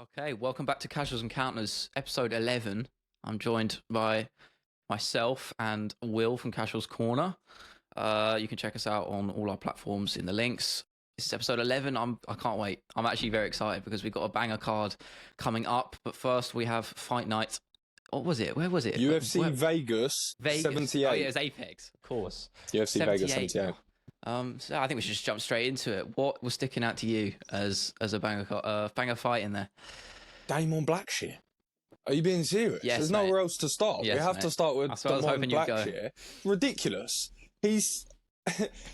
Okay, welcome back to Casuals Encounters, episode 11. I'm joined by myself and Will from Casuals Corner. You can check us out on all our platforms in the links. This is episode 11. I can't wait. I'm actually very excited because we've got a banger card coming up. But first, we have Fight Night. What was it? Where was it? UFC Vegas 78. Oh, yeah, it's Apex, of course. UFC Vegas 78. So I think we should just jump straight into it. What was sticking out to you as a banger fight in there? Damon Blackshear. Are you being serious? Yes, There's mate. nowhere else to start. Yes, we have mate. to start with That's what I was Damon hoping you'd go. Blackshear. Ridiculous.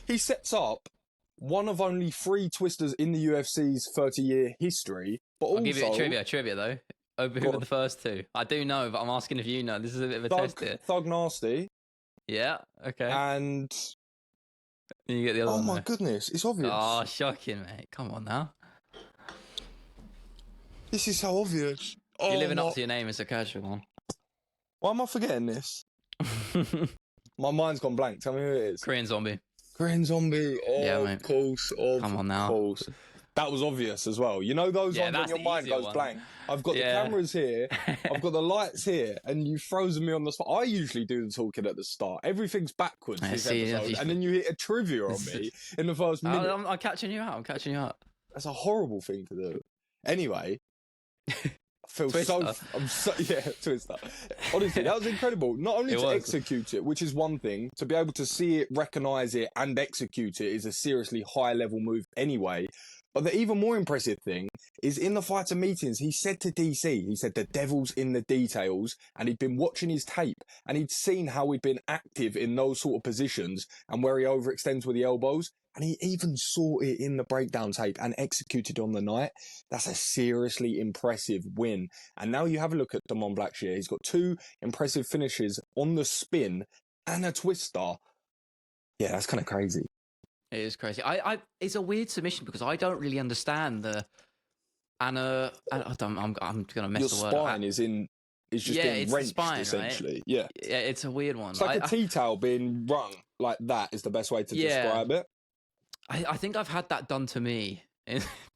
He sets up one of only 3 twisters in the UFC's 30-year history. But I'll also, give you a trivia though. Over who were the first two? I do know, but I'm asking if you know. This is a bit of a test here. Thug Nasty. Yeah, okay. And You get the other one. oh my there. goodness, it's obvious. Oh, shocking, mate. Come on now. This is so obvious. Oh, You're living up to your name as a casual one. Why am I forgetting this? My mind's gone blank. Tell me who it is. Korean Zombie. Korean Zombie. Oh, Yeah, mate. of course. Come on now. Course. That was obvious as well. You know those Yeah, ones that's when your the mind easier goes one. blank. I've got Yeah. the cameras here. I've got the lights here, and you've frozen me on the spot. I usually do the talking at the start. Everything's backwards I this see, episode, yeah. and then you hit a trivia on me in the first minute. I'm catching you out. That's a horrible thing to do. Anyway, I feel Twister. Twister. Honestly, that was incredible. Not only It to was. execute it, which is one thing, to be able to see it, recognise it, and execute it is a seriously high level move anyway. But the even more impressive thing is in the fighter meetings, he said to DC, he said the devil's in the details, and he'd been watching his tape and he'd seen how he'd been active in those sort of positions and where he overextends with the elbows. And he even saw it in the breakdown tape and executed on the night. That's a seriously impressive win. And now you have a look at Damon Blackshear. He's got 2 impressive finishes on the spin and a twister. Yeah, that's kind of crazy. It is crazy. It's a weird submission because I don't really understand the. I'm gonna mess Your the word up. spine is just Yeah, getting it's the wrenched, spine, right? essentially. Yeah. Yeah, it's a weird one. It's like a tea-towel being wrung like that is the best way to describe it. I think I've had that done to me,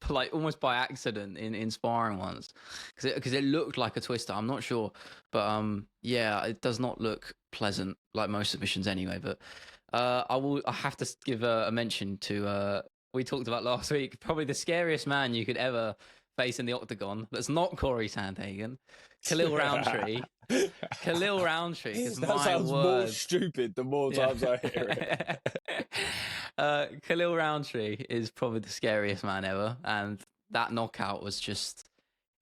like almost by accident in sparring once, because it looked like a twister. I'm not sure, but yeah, it does not look pleasant like most submissions anyway. But I have to give a mention to we talked about last week, probably the scariest man you could ever face in the octagon. That's not Corey Sandhagen, Khalil Roundtree. Khalil Roundtree is That my sounds word. more stupid the more times I hear it. Khalil Roundtree is probably the scariest man ever, and that knockout was just.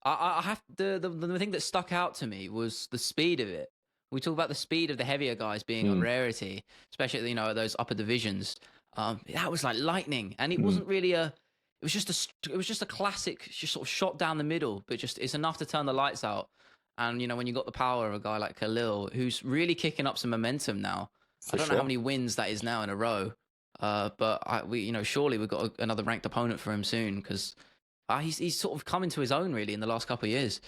I have the thing that stuck out to me was the speed of it. We talk about the speed of the heavier guys being on rarity, especially those upper divisions. That was like lightning, and it wasn't really a. It was just a classic, just sort of shot down the middle, but it's enough to turn the lights out. And when you got the power of a guy like Khalil, who's really kicking up some momentum now. I don't know how many wins that is now in a row, but surely we've got another ranked opponent for him soon because he's sort of come into his own really in the last couple of years.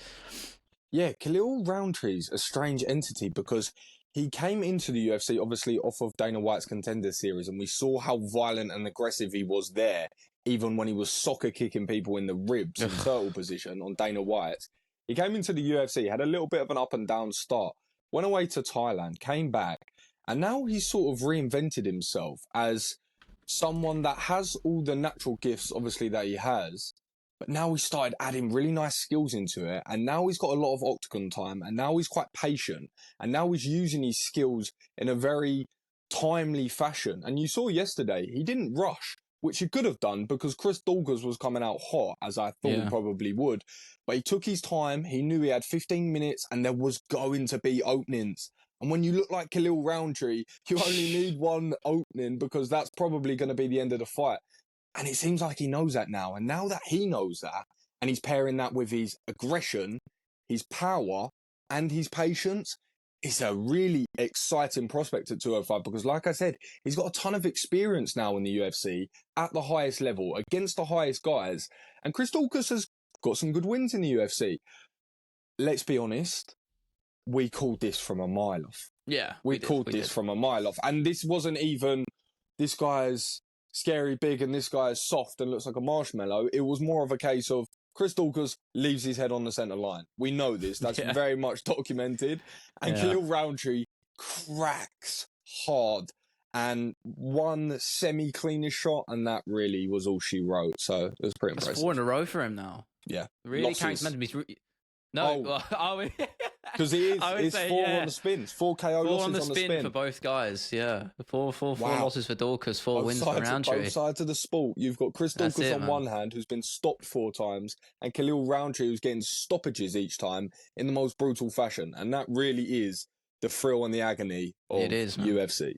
Yeah, Khalil Roundtree's a strange entity because he came into the UFC obviously off of Dana White's Contender Series, and we saw how violent and aggressive he was there, even when he was soccer kicking people in the ribs in turtle position on Dana White. He came into the UFC, had a little bit of an up and down start, went away to Thailand, came back, and now he's sort of reinvented himself as someone that has all the natural gifts, obviously, that he has, but now he started adding really nice skills into it, and now he's got a lot of octagon time, and now he's quite patient, and now he's using his skills in a very timely fashion. And you saw yesterday, he didn't rush, which he could have done because Chris Daukaus was coming out hot, as I thought he probably would. But he took his time. He knew he had 15 minutes and there was going to be openings. And when you look like Khalil Roundtree, you only need one opening because that's probably going to be the end of the fight. And it seems like he knows that now. And now that he knows that, and he's pairing that with his aggression, his power, and his patience, it's a really exciting prospect at 205 because, like I said, he's got a ton of experience now in the UFC at the highest level against the highest guys. And Chris Daukaus has got some good wins in the UFC. Let's be honest, we called this from a mile off. Yeah, we called this from a mile off. And this wasn't even, this guy's scary big and this guy's soft and looks like a marshmallow. It was more of a case of Chris Dawkins leaves his head on the centre line. We know this. That's very much documented. And Khalil Roundtree cracks hard. And one semi-cleanish shot, and that really was all she wrote. So it was pretty impressive. That's 4 in a row for him now. Yeah. Really carrying momentum. Because it's 4 on the spins. 4 KO losses on the spin. For both guys, yeah. 4 losses for Dawkins, 4 wins for Roundtree. Both sides of the sport. You've got Chris Dawkins on one hand, who's been stopped 4 times, and Khalil Roundtree, who's getting stoppages each time in the most brutal fashion. And that really is the thrill and the agony of UFC.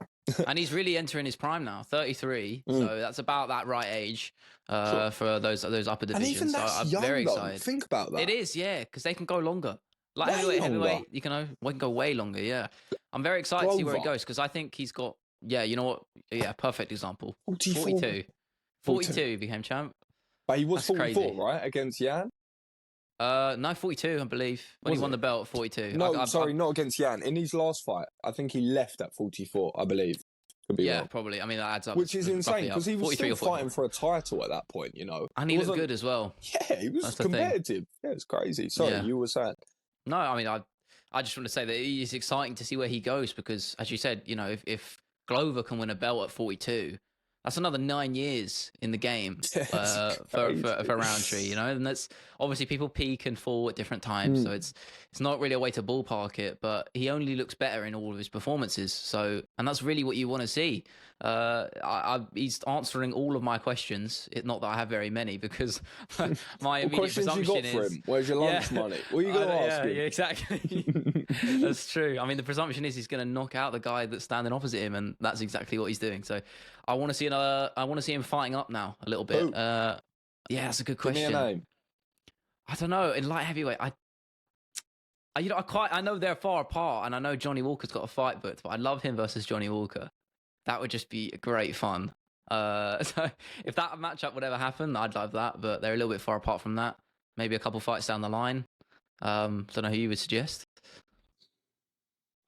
And he's really entering his prime now, 33. So that's about that right age for those upper divisions. And even that's so I'm young, very excited. Think about that. It is, yeah, because they can go longer. Like heavyweight, we can go way longer. Yeah, I'm very excited to see where it goes because I think he's got. Yeah, you know what? Yeah, perfect example. 42 became champ. But he was 44, right, against Yan? No, 42, I believe. When he won the belt at 42. No, not against Yan. In his last fight, I think he left at 44, I believe. Could be wrong. Probably. I mean, that adds up. Which is insane because he was still fighting for a title at that point, you know. And he looked good as well. Yeah, he was competitive. Yeah, it's crazy. Sorry, you were saying. No, I mean, I just want to say that it's exciting to see where he goes because, as you said, you know, if Glover can win a belt at 42, that's another 9 years in the game for Roundtree, you know, and that's obviously people peak and fall at different times, so it's not really a way to ballpark it, but he only looks better in all of his performances. So, and that's really what you want to see. He's answering all of my questions. Not that I have very many, because my immediate presumption is, where's your lunch money? What are you going to ask him? Yeah, exactly. That's true. I mean, the presumption is he's going to knock out the guy that's standing opposite him, and that's exactly what he's doing. So, I want to see him fighting up now a little bit. Yeah, that's a good question. Give me a name. I don't know. In light heavyweight, I know they're far apart, and I know Johnny Walker's got a fight booked, but I'd love him versus Johnny Walker. That would just be great fun. So if that matchup would ever happen, I'd love that. But they're a little bit far apart from that. Maybe a couple fights down the line. Don't know who you would suggest.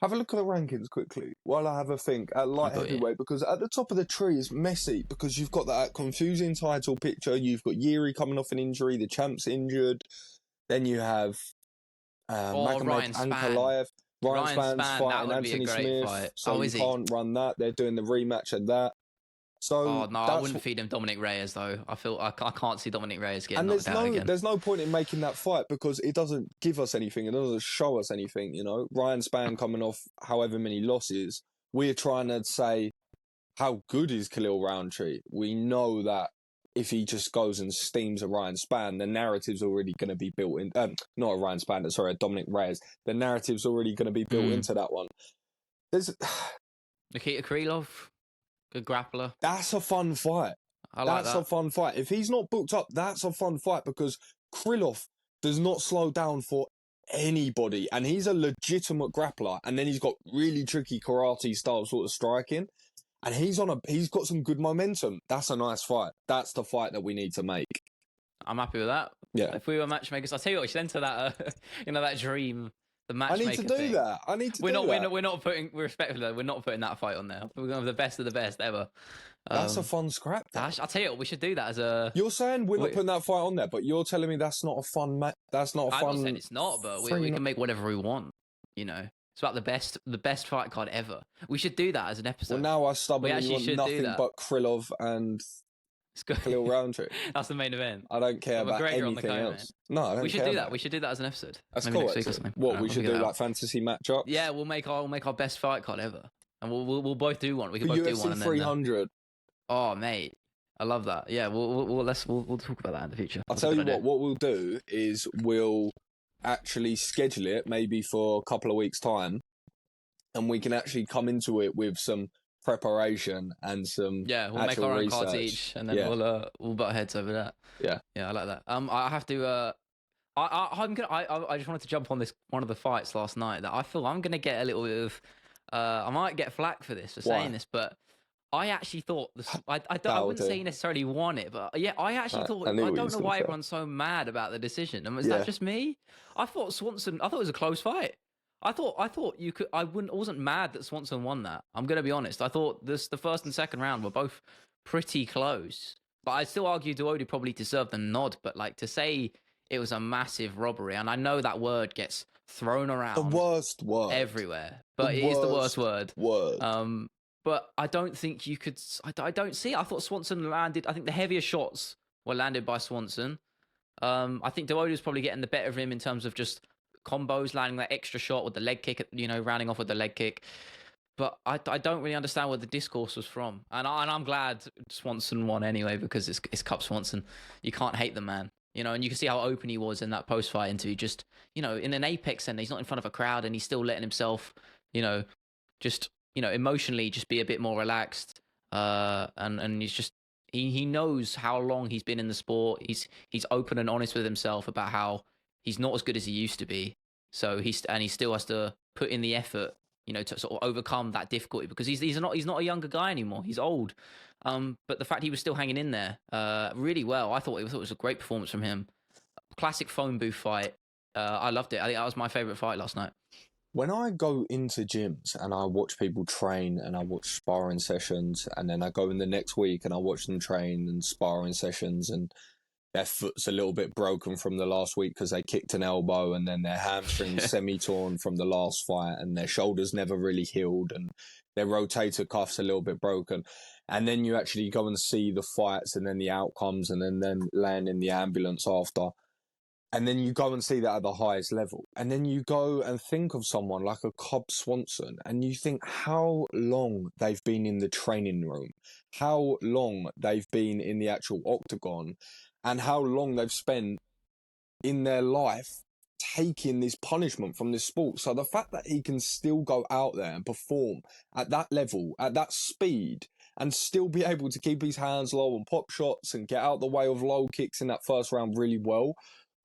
Have a look at the rankings quickly while I have a think at light heavyweight, because at the top of the tree is messy because you've got that confusing title picture. You've got Yuri coming off an injury, the champ's injured. Then you have Magomed Ankalaev. Ryan Span's fighting Anthony Smith, fight. So you can't run that. They're doing the rematch of that. So I wouldn't feed him Dominic Reyes though. I feel I can't see Dominic Reyes getting knocked out again. There's no point in making that fight because it doesn't give us anything. It doesn't show us anything. You know, Ryan Spann coming off however many losses. We're trying to say how good is Khalil Roundtree. We know that if he just goes and steams a Ryan Spann, the narrative's already going to be built in. Not a Ryan Spann, sorry, a Dominic Reyes. The narrative's already going to be built into that one. There's Nikita Krylov. Good grappler. That's a fun fight. That's a fun fight. If he's not booked up, that's a fun fight because Krylov does not slow down for anybody. And he's a legitimate grappler. And then he's got really tricky karate style sort of striking. And he's got some good momentum. That's a nice fight. That's the fight that we need to make. I'm happy with that. Yeah. If we were matchmakers, I'll tell you what, we should enter that, that dream. The matchmaker I need to do that. We're not putting that fight on there. We're going with the best of the best ever. That's a fun scrap. I'll tell you what, we should do that as a. You're saying we're not putting that fight on there, but you're telling me that's not a fun match. That's not a fun. I'm not saying it's not, but we can make whatever we want. You know, it's about the best fight card ever. We should do that as an episode. Well, now I stubbornly want nothing but Krylov and Khalil Roundtree. That's the main event. I don't care about anything else. No, I don't care. We should do that. We should do that as an episode. That's cool. What we should do, like fantasy matchups? Yeah, we'll make our best fight card ever, and we'll both do one. We can both do one. UFC 300. Oh, mate, I love that. Yeah, we'll talk about that in the future. I'll tell you what we'll do is we'll actually schedule it maybe for a couple of weeks' time, and we can actually come into it with some preparation and some we'll make our own cards each, and then we'll butt heads over that. I like that. I have to I just wanted to jump on this one of the fights last night that I feel I'm gonna get a little bit of I might get flack for this for saying this, but I actually thought I wouldn't say he necessarily won it, but I actually thought I don't know why everyone's so mad about the decision. And was that just me? I thought it was a close fight. I thought you could. I wasn't mad that Swanson won that. I'm gonna be honest. I thought the first and second round were both pretty close, but I still argue Duodi probably deserved the nod. But like to say it was a massive robbery. And I know that word gets thrown The around worst word. everywhere, The but it is the worst worst word. word. But I don't think you could. I don't see it. I thought Swanson landed. I think the heavier shots were landed by Swanson. I think Dawodu's probably getting the better of him in terms of just combos, landing that extra shot with the leg kick. Rounding off with the leg kick. But I don't really understand where the discourse was from, and I'm glad Swanson won anyway because it's Cup Swanson. You can't hate the man, and you can see how open he was in that post-fight interview. Just in an Apex center, he's not in front of a crowd, and he's still letting himself, just emotionally just be a bit more relaxed. And he's just he knows how long he's been in the sport. He's open and honest with himself about how he's not as good as he used to be. So he still has to put in the effort, to sort of overcome that difficulty because he's not a younger guy anymore. He's old. But the fact he was still hanging in there, really well. I thought it was a great performance from him. Classic phone booth fight. I loved it. I think that was my favorite fight last night. When I go into gyms and I watch people train and I watch sparring sessions, and then I go in the next week and I watch them train and sparring sessions, and their foot's a little bit broken from the last week because they kicked an elbow, and then their hamstring's semi-torn from the last fight, and their shoulders never really healed, and their rotator cuff's a little bit broken. And then you actually go and see the fights and then the outcomes and then them laying in the ambulance after. And then you go and see that at the highest level. And then you go and think of someone like a Cobb Swanson and you think how long they've been in the training room, how long they've been in the actual octagon, and how long they've spent in their life taking this punishment from this sport. So the fact that he can still go out there and perform at that level, at that speed, and still be able to keep his hands low and pop shots and get out the way of low kicks in that first round really well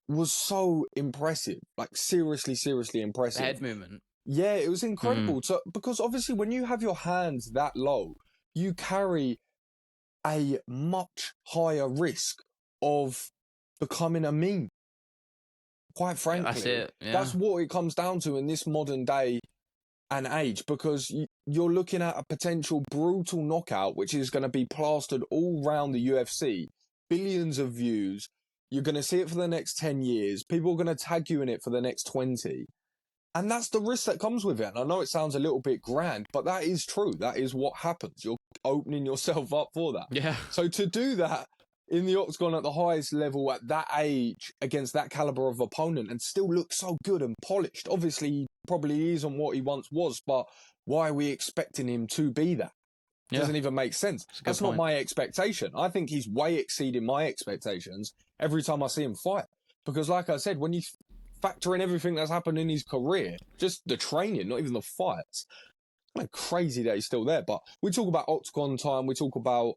was so impressive. Like seriously impressive. The head movement. Yeah, it was incredible. So, because obviously when you have your hands that low, you carry a much higher risk of becoming a meme. Quite frankly, That's it. Yeah. That's what it comes down to in this modern day and age, because you're looking at a potential brutal knockout, which is going to be plastered all around the UFC, billions of views. You're going to see it for the next 10 years. People are going to tag you in it for the next 20. And that's the risk that comes with it. And I know it sounds a little bit grand, but that is true. That is what happens. You're opening yourself up for that. Yeah. So to do that in the octagon at the highest level at that age against that caliber of opponent and still look so good and polished. Obviously, he probably isn't what he once was, but why are we expecting him to be that? Doesn't even make sense. That's not my expectation. I think he's way exceeding my expectations every time I see him fight. Because like I said, when you factor in everything that's happened in his career, just the training, not even the fights, kind of crazy that he's still there. But we talk about octagon time, we talk about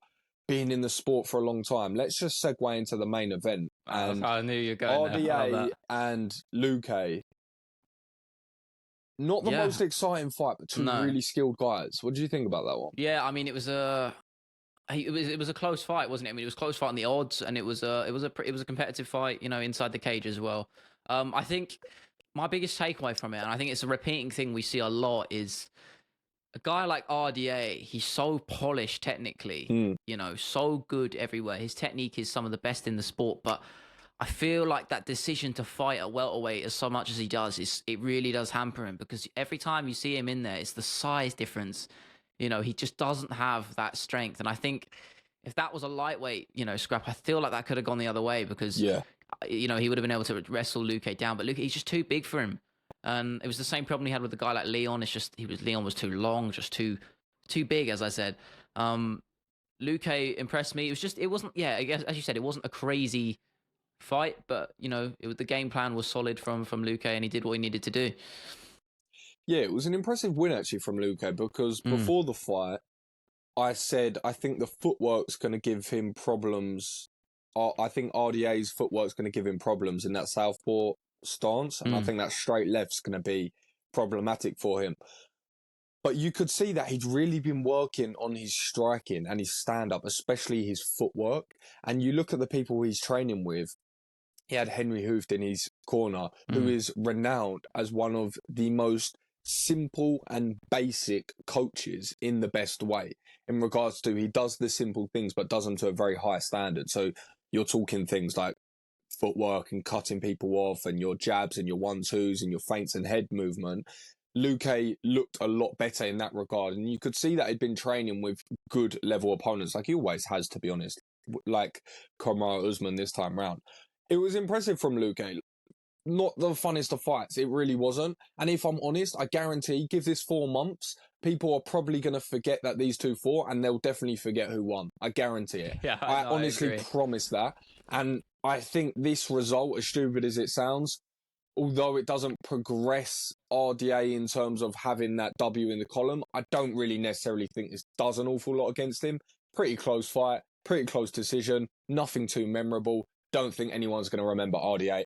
being in the sport for a long time. Let's just segue into the main event. And I knew you were going there. RDA and Luque. Not the most exciting fight, but two really skilled guys. What do you think about that one? Yeah, I mean, it was a close fight, wasn't it? I mean, it was a close fight on the odds, and it was a competitive fight, inside the cage as well. I think my biggest takeaway from it, and I think it's a repeating thing we see a lot, is a guy like RDA. He's so polished technically, so good everywhere. His technique is some of the best in the sport, but I feel like that decision to fight at welterweight as so much as he does, it really does hamper him, because every time you see him in there, it's the size difference. He just doesn't have that strength. And I think if that was a lightweight, scrap, I feel like that could have gone the other way, because, he would have been able to wrestle Luque down. But Luque, he's just too big for him. And it was the same problem he had with the guy like Leon. It's just Leon was too long, just too big, as I said. Luque impressed me. It wasn't, I guess, as you said, it wasn't a crazy fight, but the game plan was solid from Luque, and he did what he needed to do. Yeah, it was an impressive win actually from Luque, because before the fight, I said I think the footwork's going to give him problems. I think RDA's footwork's going to give him problems in that southpaw stance, and I think that straight left's going to be problematic for him. But you could see that he'd really been working on his striking and his stand-up, especially his footwork. And you look at the people he's training with, he had Henry Hooft in his corner, who is renowned as one of the most simple and basic coaches in the best way, in regards to he does the simple things but does them to a very high standard. So you're talking things like footwork and cutting people off and your jabs and your 1-2s and your feints and head movement, Luque looked a lot better in that regard. And you could see that he'd been training with good level opponents, like he always has, to be honest, like Kamaru Usman this time round. It was impressive from Luque. Not the funnest of fights. It really wasn't. And if I'm honest, I guarantee, give this 4 months, people are probably going to forget that these two fought, and they'll definitely forget who won. I guarantee it. Yeah, I honestly promise that. And I think this result, as stupid as it sounds, although it doesn't progress RDA in terms of having that W in the column, I don't really necessarily think this does an awful lot against him. Pretty close fight, pretty close decision, nothing too memorable. Don't think anyone's going to remember RDA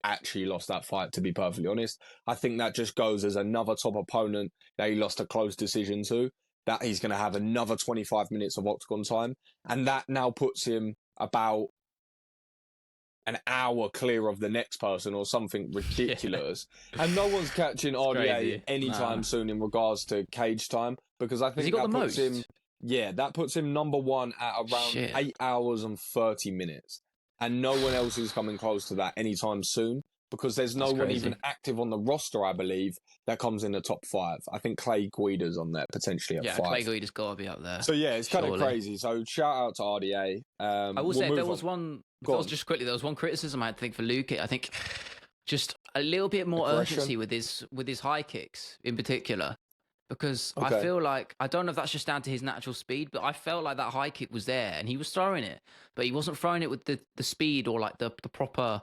actually lost that fight, to be perfectly honest. I think that just goes as another top opponent that he lost a close decision to, that he's going to have another 25 minutes of octagon time, and that now puts him about an hour clear of the next person or something ridiculous. Yeah. And no one's catching RDA anytime soon in regards to cage time, because I think that puts him, that puts him number one at around 8 hours and 30 minutes. And no one else is coming close to that anytime soon, because there's no one even active on the roster, I believe, that comes in the top 5. I think Clay Guida's on there potentially at 5. Yeah, Clay Guida's got to be up there. So yeah, it's kind of crazy. So shout out to RDA. I will say there was one criticism I had to think for Luque. I think just a little bit more urgency with his high kicks in particular. Because I feel like, I don't know if that's just down to his natural speed, but I felt like that high kick was there and he was throwing it, but he wasn't throwing it with the speed or like the proper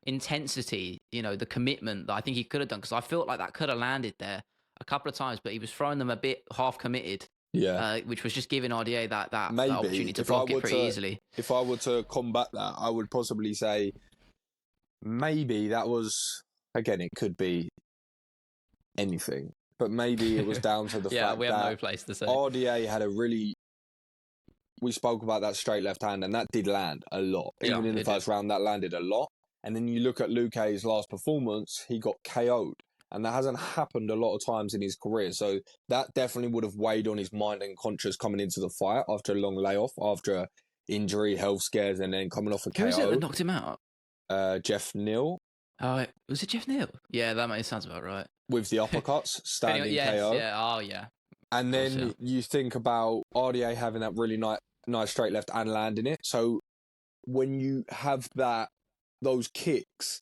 intensity, the commitment that I think he could have done. Because I felt like that could have landed there a couple of times, but he was throwing them a bit half committed. Yeah, which was just giving RDA that opportunity to block it pretty easily. If I were to combat that, I would possibly say maybe that was, again, it could be anything. But maybe it was down to the fact we have no place to say. RDA had we spoke about that straight left hand, and that did land a lot. Even in the first round, that landed a lot. And then you look at Luque's last performance, he got KO'd. And that hasn't happened a lot of times in his career. So that definitely would have weighed on his mind and conscience coming into the fight after a long layoff, after injury, health scares, and then coming off a KO. Who was it that knocked him out? Jeff Neal. Oh, was it Jeff Neal? Yeah, that sounds about right. With the uppercuts, standing KO. Yeah. And then you think about RDA having that really nice straight left and landing it. So when you have those kicks,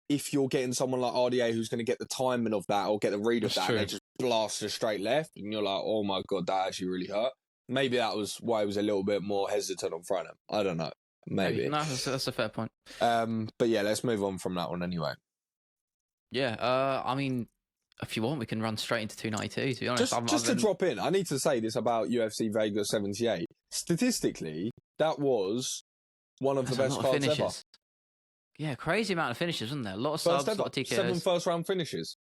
if you're getting someone like RDA who's going to get the timing of that or get the read of that, and they just blast a straight left, and you're like, oh my God, that actually really hurt. Maybe that was why he was a little bit more hesitant on throwing him. I don't know. Maybe. No, that's a fair point. But yeah, let's move on from that one anyway. Yeah, I mean, if you want, we can run straight into 292, to be honest. Just to drop in, I need to say this about UFC Vegas 78. Statistically, that was one of the best cards ever. Yeah, crazy amount of finishes, wasn't there? A lot of subs, a lot of TKOs. 7 first-round finishes.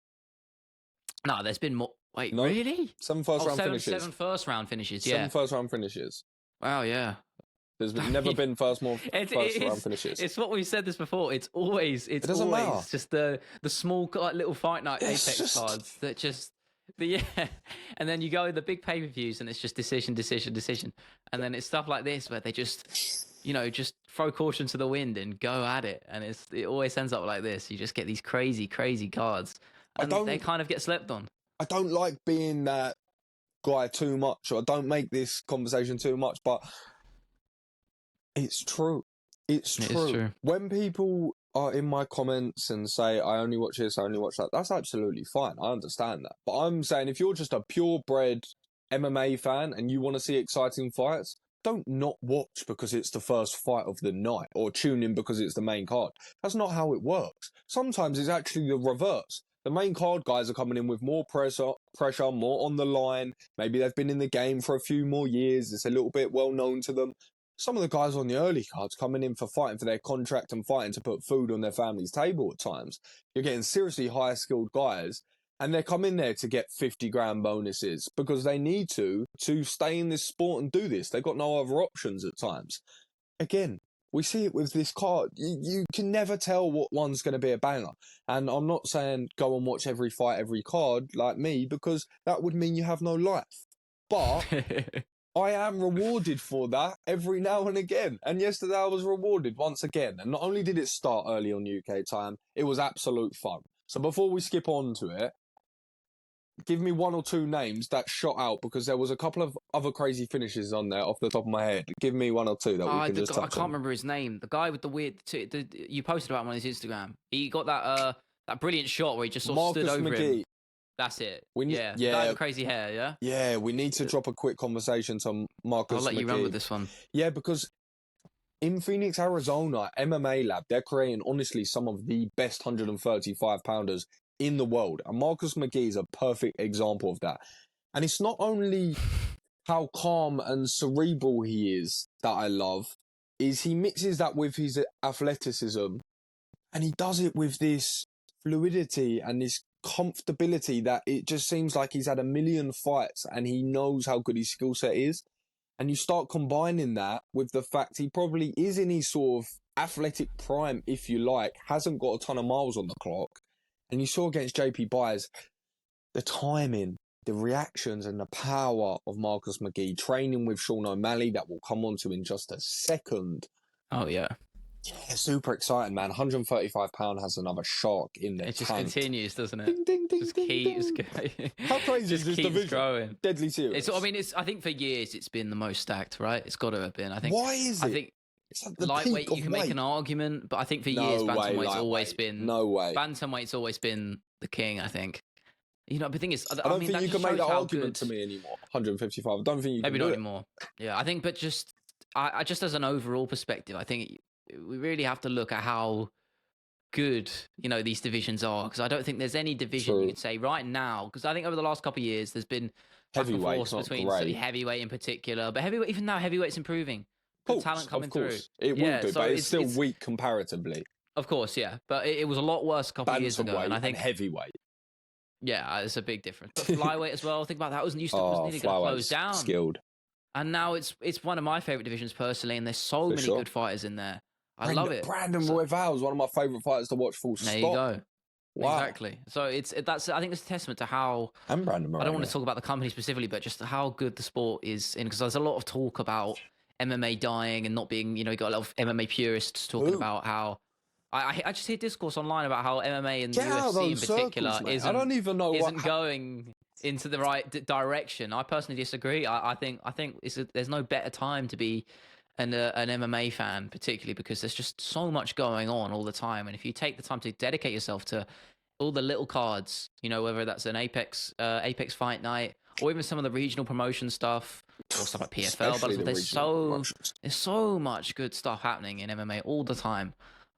No, there's been more. Wait, really? 7 first-round finishes. 7 first-round finishes, 7 first-round finishes. Wow, yeah. There's never been first-round finishes. It's what we've said this before. It doesn't matter. Just the small little fight night Apex cards that just and then you go in the big pay-per-views and it's just decision, and then it's stuff like this where they just just throw caution to the wind and go at it, and it always ends up like this. You just get these crazy cards, and they kind of get slept on. I don't like being that guy too much, or I don't make this conversation too much, but it's true. It's true. When people are in my comments and say, I only watch this, I only watch that, that's absolutely fine. I understand that. But I'm saying, if you're just a purebred MMA fan and you want to see exciting fights, don't not watch because it's the first fight of the night, or tune in because it's the main card. That's not how it works. Sometimes it's actually the reverse. The main card guys are coming in with more pressure, more on the line. Maybe they've been in the game for a few more years. It's a little bit well known to them. Some of the guys on the early cards coming in for fighting for their contract and fighting to put food on their family's table at times. You're getting seriously higher skilled guys, and they come in there to get 50 grand bonuses because they need to stay in this sport and do this. They've got no other options at times. Again, we see it with this card. You can never tell what one's going to be a banger. And I'm not saying go and watch every fight, every card like me, because that would mean you have no life. But I am rewarded for that every now and again. And yesterday I was rewarded once again. And not only did it start early on UK time, it was absolute fun. So before we skip on to it, give me one or two names that shot out, because there was a couple of other crazy finishes on there off the top of my head. Give me one or two that we can just touch on. I can't remember his name. The guy with the weird... you posted about him on his Instagram. He got that brilliant shot where he just sort of stood over him. That's it. The guy with the crazy hair, yeah? Yeah, we need to drop a quick conversation to Marcus McGee. I'll let you run with this one. Yeah, because in Phoenix, Arizona, MMA Lab, they're creating, honestly, some of the best 135-pounders in the world. And Marcus McGee is a perfect example of that. And it's not only how calm and cerebral he is that I love, is he mixes that with his athleticism, and he does it with this fluidity and this comfortability that it just seems like he's had a million fights and he knows how good his skill set is. And you start combining that with the fact he probably is in his sort of athletic prime, if you like, hasn't got a ton of miles on the clock. And you saw against JP Byers the timing, the reactions and the power of Marcus McGee, training with Sean O'Malley, that we'll come on to in just a second. Oh, yeah. Yeah, super exciting, man. 135 pound has another shark in there. It just continues, doesn't it? Ding, ding, ding, just ding, keeps ding. going. How crazy is this division? Growing. Deadly serious. I think for years it's been the most stacked, right? It's got to have been. I think. Why is it? I think it's like the lightweight, peak you can of make an argument, but I think for years bantamweight's always been. No way. Bantamweight's always been the king. I think. You know, the thing is, I don't think you can make that argument to me anymore. 155. I don't think you can. Maybe not anymore. Yeah, I think, but just I just as an overall perspective, I think we really have to look at how good, these divisions are, because I don't think there's any division you could say right now, because I think over the last couple of years there's been heavyweight between heavyweight in particular, but heavyweight, even now heavyweight's improving. Good talent coming through. It will do, but it's still weak comparatively. Of course, yeah, but it was a lot worse a couple of years ago, and I think heavyweight. Yeah, it's a big difference. But flyweight as well. Think about that. Was nearly going to close down. Skilled. And now it's one of my favorite divisions personally, and there's so many good fighters in there. I love it. Brandon Royval is one of my favourite fighters to watch. Full stop. There you go. Wow. Exactly. So I think it's a testament to how. And Brandon Moreno. I don't want to talk about the company specifically, but just how good the sport is in, because there's a lot of talk about MMA dying and not being. You got a lot of MMA purists talking about how. I just hear discourse online about how MMA and the UFC in particular isn't going into the right direction. I personally disagree. I think there's no better time to be an MMA fan, particularly because there's just so much going on all the time. And if you take the time to dedicate yourself to all the little cards, whether that's an Apex Fight Night or even some of the regional promotion stuff or stuff like PFL, but there's so much good stuff happening in MMA all the time.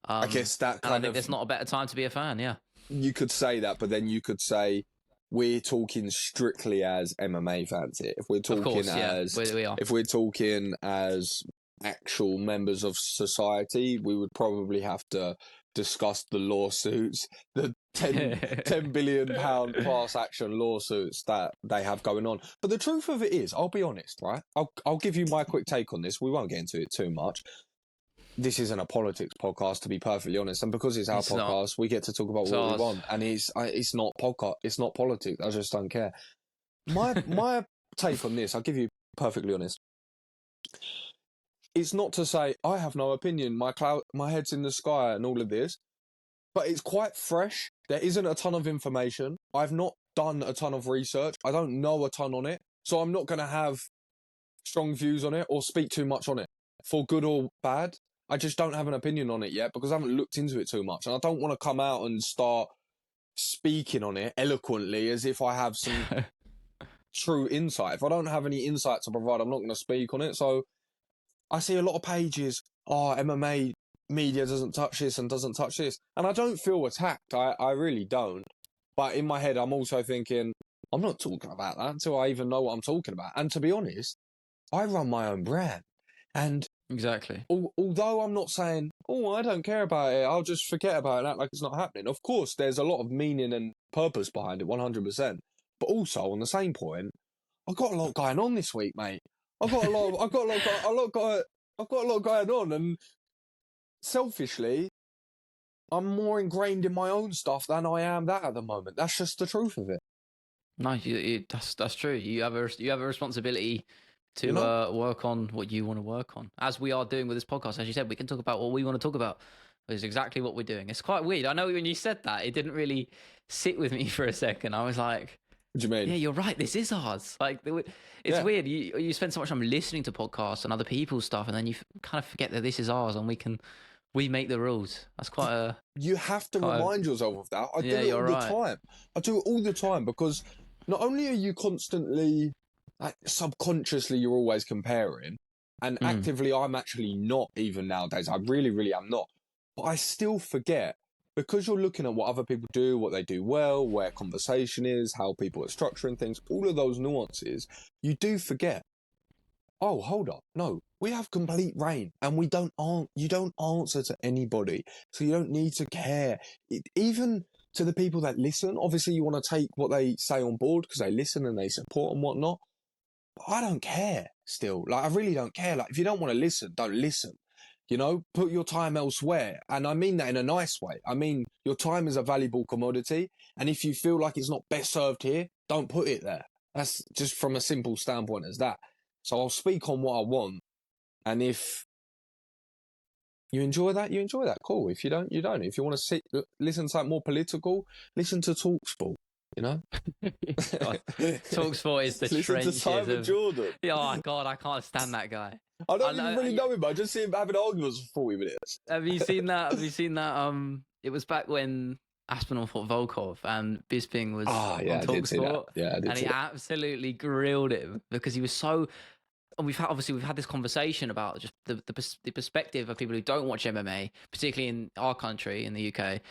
I guess I think there's not a better time to be a fan. Yeah, you could say that, but then you could say we're talking strictly as MMA fans here. If we're talking if we're talking as actual members of society, we would probably have to discuss the lawsuits, the 10 billion pound class action lawsuits that they have going on. But the truth of it is, I'll be honest, right? I'll give you my quick take on this. We won't get into it too much. This isn't a politics podcast, to be perfectly honest, and because it's our podcast, we get to talk about what we want, and it's not podcast, it's not politics. I just don't care. My take on this, I'll give you perfectly honest. It's not to say I have no opinion, my head's in the sky, and all of this, but it's quite fresh. There isn't a ton of information. I've not done a ton of research. I don't know a ton on it, so I'm not going to have strong views on it or speak too much on it, for good or bad. I just don't have an opinion on it yet because I haven't looked into it too much. And I don't want to come out and start speaking on it eloquently as if I have some true insight. If I don't have any insight to provide, I'm not going to speak on it. So I see a lot of pages, MMA media doesn't touch this and doesn't touch this. And I don't feel attacked. I really don't. But in my head, I'm also thinking, I'm not talking about that until I even know what I'm talking about. And to be honest, I run my own brand. And exactly. Although I'm not saying, I don't care about it, I'll just forget about it and act like it's not happening. Of course, there's a lot of meaning and purpose behind it, 100%. But also, on the same point, I've got a lot going on this week, mate. I've got a lot going on, and selfishly, I'm more ingrained in my own stuff than I am that at the moment. That's just the truth of it. No, that's true. You have a responsibility to work on what you want to work on, as we are doing with this podcast. As you said, we can talk about what we want to talk about. It's exactly what we're doing. It's quite weird. I know when you said that, it didn't really sit with me for a second. I was like, what do you mean? yeah, you're right. This is ours. Like, it's weird. You spend so much time listening to podcasts and other people's stuff, and then you kind of forget that this is ours, and we make the rules. That's quite a... You have to remind yourself of that. I do it all the time. I do it all the time because not only are you constantly, like, subconsciously, you're always comparing, and actively, I'm actually not even nowadays. I really, really am not. But I still forget, because you're looking at what other people do, what they do well, where conversation is, how people are structuring things, all of those nuances, you do forget. Oh, hold up. No, we have complete reign, and you don't answer to anybody, so you don't need to care. Even to the people that listen, obviously you want to take what they say on board because they listen and they support and whatnot. But I don't care still. Like, I really don't care. Like, if you don't want to listen, don't listen. You know, put your time elsewhere. And I mean that in a nice way. I mean, your time is a valuable commodity. And if you feel like it's not best served here, don't put it there. That's just from a simple standpoint as that. So I'll speak on what I want. And if you enjoy that, you enjoy that. Cool. If you don't, you don't. If you want to listen to something more political, listen to TalkSport. You know? TalkSport is the trenches to Simon Jordan. Oh, God, I can't stand that guy. I don't even really know him, but I just see him having arguments for 40 minutes. Have you seen that? It was back when Aspinall fought Volkov and Bisping was on TalkSport. Yeah, I did. And he absolutely grilled him because he was so... And we've had this conversation about just the perspective of people who don't watch MMA, particularly in our country, in the UK,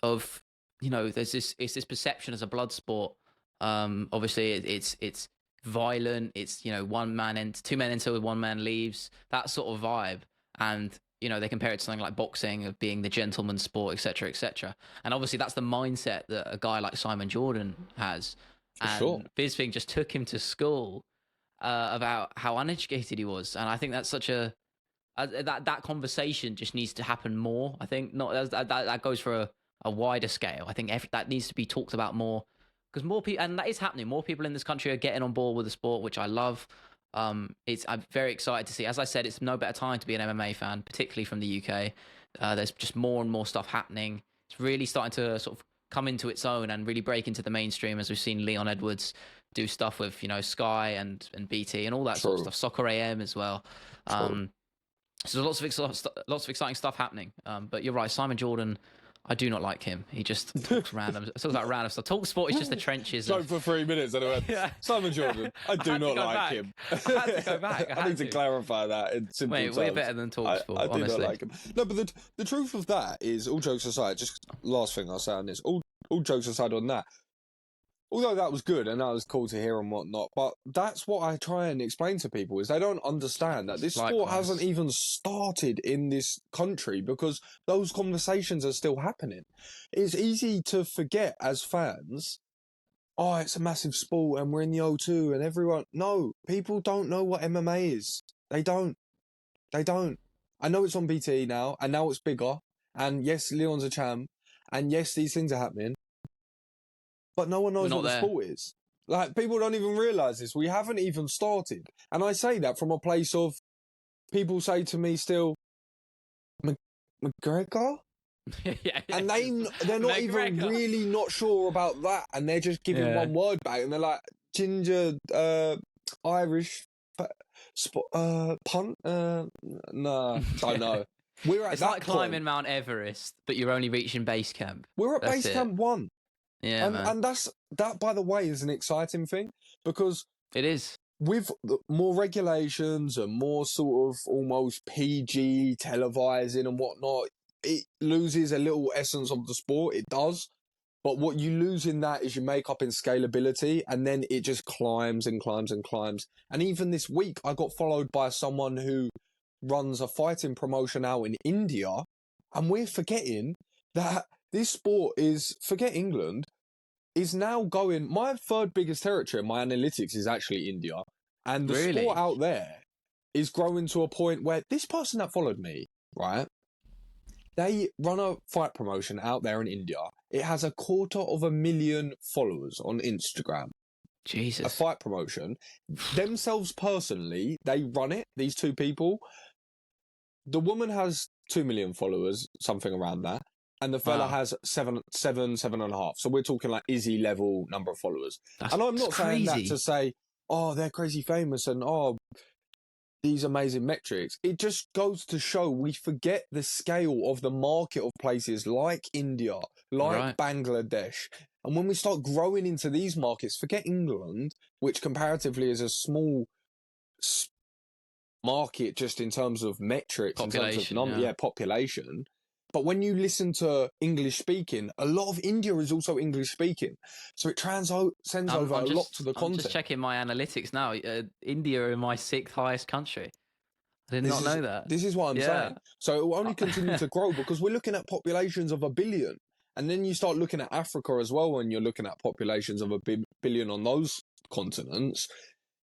of... You know, there's this perception as a blood sport. Obviously, it's violent. It's, you know, two men enter, one man leaves. That sort of vibe. And, you know, they compare it to something like boxing, of being the gentleman's sport, etc., etc. And obviously, that's the mindset that a guy like Simon Jordan has. And Bisping just took him to school about how uneducated he was. And I think that's such that conversation just needs to happen more. I think that goes for a wider scale. I think that needs to be talked about more, because more people, and that is happening. More people in this country are getting on board with the sport, which I love. I'm very excited to see. As I said, it's no better time to be an MMA fan, particularly from the UK. There's just more and more stuff happening. It's really starting to sort of come into its own and really break into the mainstream, as we've seen Leon Edwards do stuff with, you know, Sky and BT and all that sort of stuff. Soccer AM as well. So there's lots of exciting stuff happening. But you're right, Simon Jordan, I do not like him. He just talks random. Talks about random stuff. TalkSport is just the trenches. Spoke for 3 minutes and I went, Simon Jordan, I do not like him. I had to go back. I need to clarify that in simple terms. We're better than TalkSport, I do honestly. not like him. No, but the truth of that is, all jokes aside, just last thing I'll say on this, all jokes aside on that, although that was good and that was cool to hear and whatnot, but that's what I try and explain to people, is they don't understand that this sport hasn't even started in this country because those conversations are still happening. It's easy to forget as fans, oh, it's a massive sport and we're in the O2 and everyone... No, people don't know what MMA is. They don't. I know it's on BT now, and now it's bigger, and yes, Leon's a champ, and yes, these things are happening, but no one knows what the sport is. Like, people don't even realise this. We haven't even started. And I say that from a place of, people say to me still, McGregor? And they're not even really not sure about that, and they're just giving one word back, and they're like, ginger, Irish, punt? Nah, don't know. It's like climbing Mount Everest, but you're only reaching base camp. We're at base camp 1. Yeah, and that, by the way, is an exciting thing, because it is, with more regulations and more sort of almost PG televising and whatnot, it loses a little essence of the sport. It does. But what you lose in that is you make up in scalability, and then it just climbs and climbs and climbs. And even this week, I got followed by someone who runs a fighting promotion out in India, and we're forgetting that this sport is, forget England, is now going... My third biggest territory in my analytics is actually India. And the sport out there is growing to a point where this person that followed me, right, they run a fight promotion out there in India. It has 250,000 followers on Instagram. Jesus. a fight promotion. Themselves personally, they run it, these two people. The woman has 2 million followers, something around that. And the fella has 7.5. So we're talking like Izzy level number of followers. That's, and I'm not saying that crazy. to say, oh, they're crazy famous and these amazing metrics. It just goes to show we forget the scale of the market of places like India, like Bangladesh. And when we start growing into these markets, forget England, which comparatively is a small market just in terms of metrics, population, in terms of population. But when you listen to English speaking, a lot of India is also English speaking. So it sends over a lot to the content. I'm just checking my analytics now. India is my 6th highest country. I did not know that. This is what I'm saying. So it will only continue to grow because we're looking at populations of 1 billion. And then you start looking at Africa as well when you're looking at populations of 1 billion on those continents.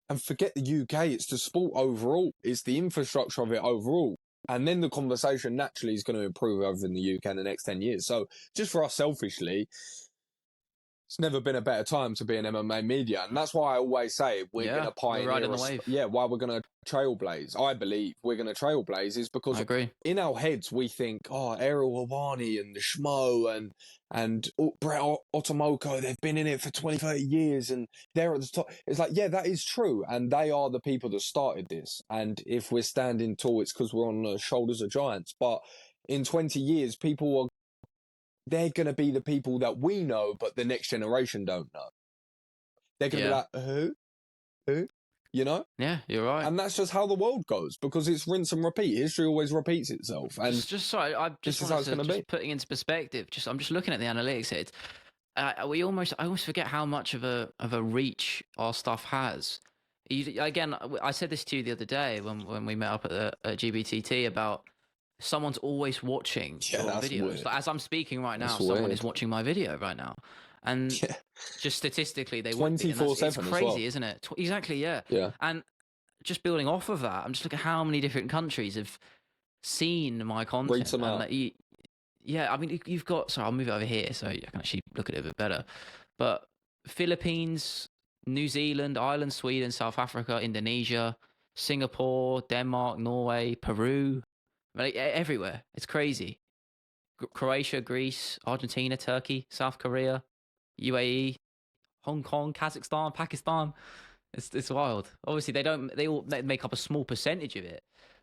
And forget the UK, it's the sport overall. It's the infrastructure of it overall. And then the conversation naturally is going to improve over in the UK in the next 10 years. So just for us selfishly, it's never been a better time to be in MMA media. And that's why I always say we're going to pioneer. We're riding the wave. Why we're going to trailblaze. I believe we're going to trailblaze is because in our heads we think, Ariel Helwani and the Schmo and Brett Otomoko, they've been in it for 20, 30 years and they're at the top. It's like, yeah, that is true. And they are the people that started this. And if we're standing tall, it's because we're on the shoulders of giants. But in 20 years, they're going to be the people that we know, but the next generation don't know. They're going to be like, who? You know? Yeah, you're right. And that's just how the world goes because it's rinse and repeat. History always repeats itself. And I just putting into perspective. I'm just looking at the analytics here. I almost forget how much of a reach our stuff has. Again, I said this to you the other day when we met up at GBTT about someone's always watching your videos. Like, as I'm speaking right now, someone is watching my video right now. And just statistically, they would be. 24/7. It's crazy, isn't it? Exactly, yeah. And just building off of that, I'm just looking at how many different countries have seen my content. Read some out. I mean, you've got... Sorry, I'll move it over here so I can actually look at it a bit better. But Philippines, New Zealand, Ireland, Sweden, South Africa, Indonesia, Singapore, Denmark, Norway, Peru... Like, everywhere. It's crazy. Croatia, Greece, Argentina, Turkey, South Korea, UAE, Hong Kong, Kazakhstan, Pakistan. It's wild. Obviously, they make up a small percentage of it,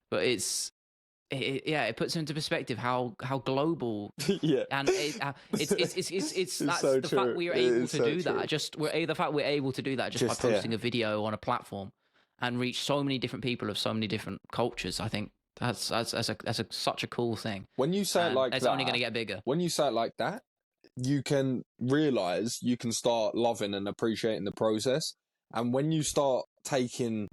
but it puts into perspective how global. And it's that's so the true. fact we are able to do that. The fact we're able to do that just by posting a video on a platform and reach so many different people of so many different cultures. I think. That's such a cool thing. When you say it like that, it's only going to get bigger. When you say it like that, you can realize you can start loving and appreciating the process. And when you start taking...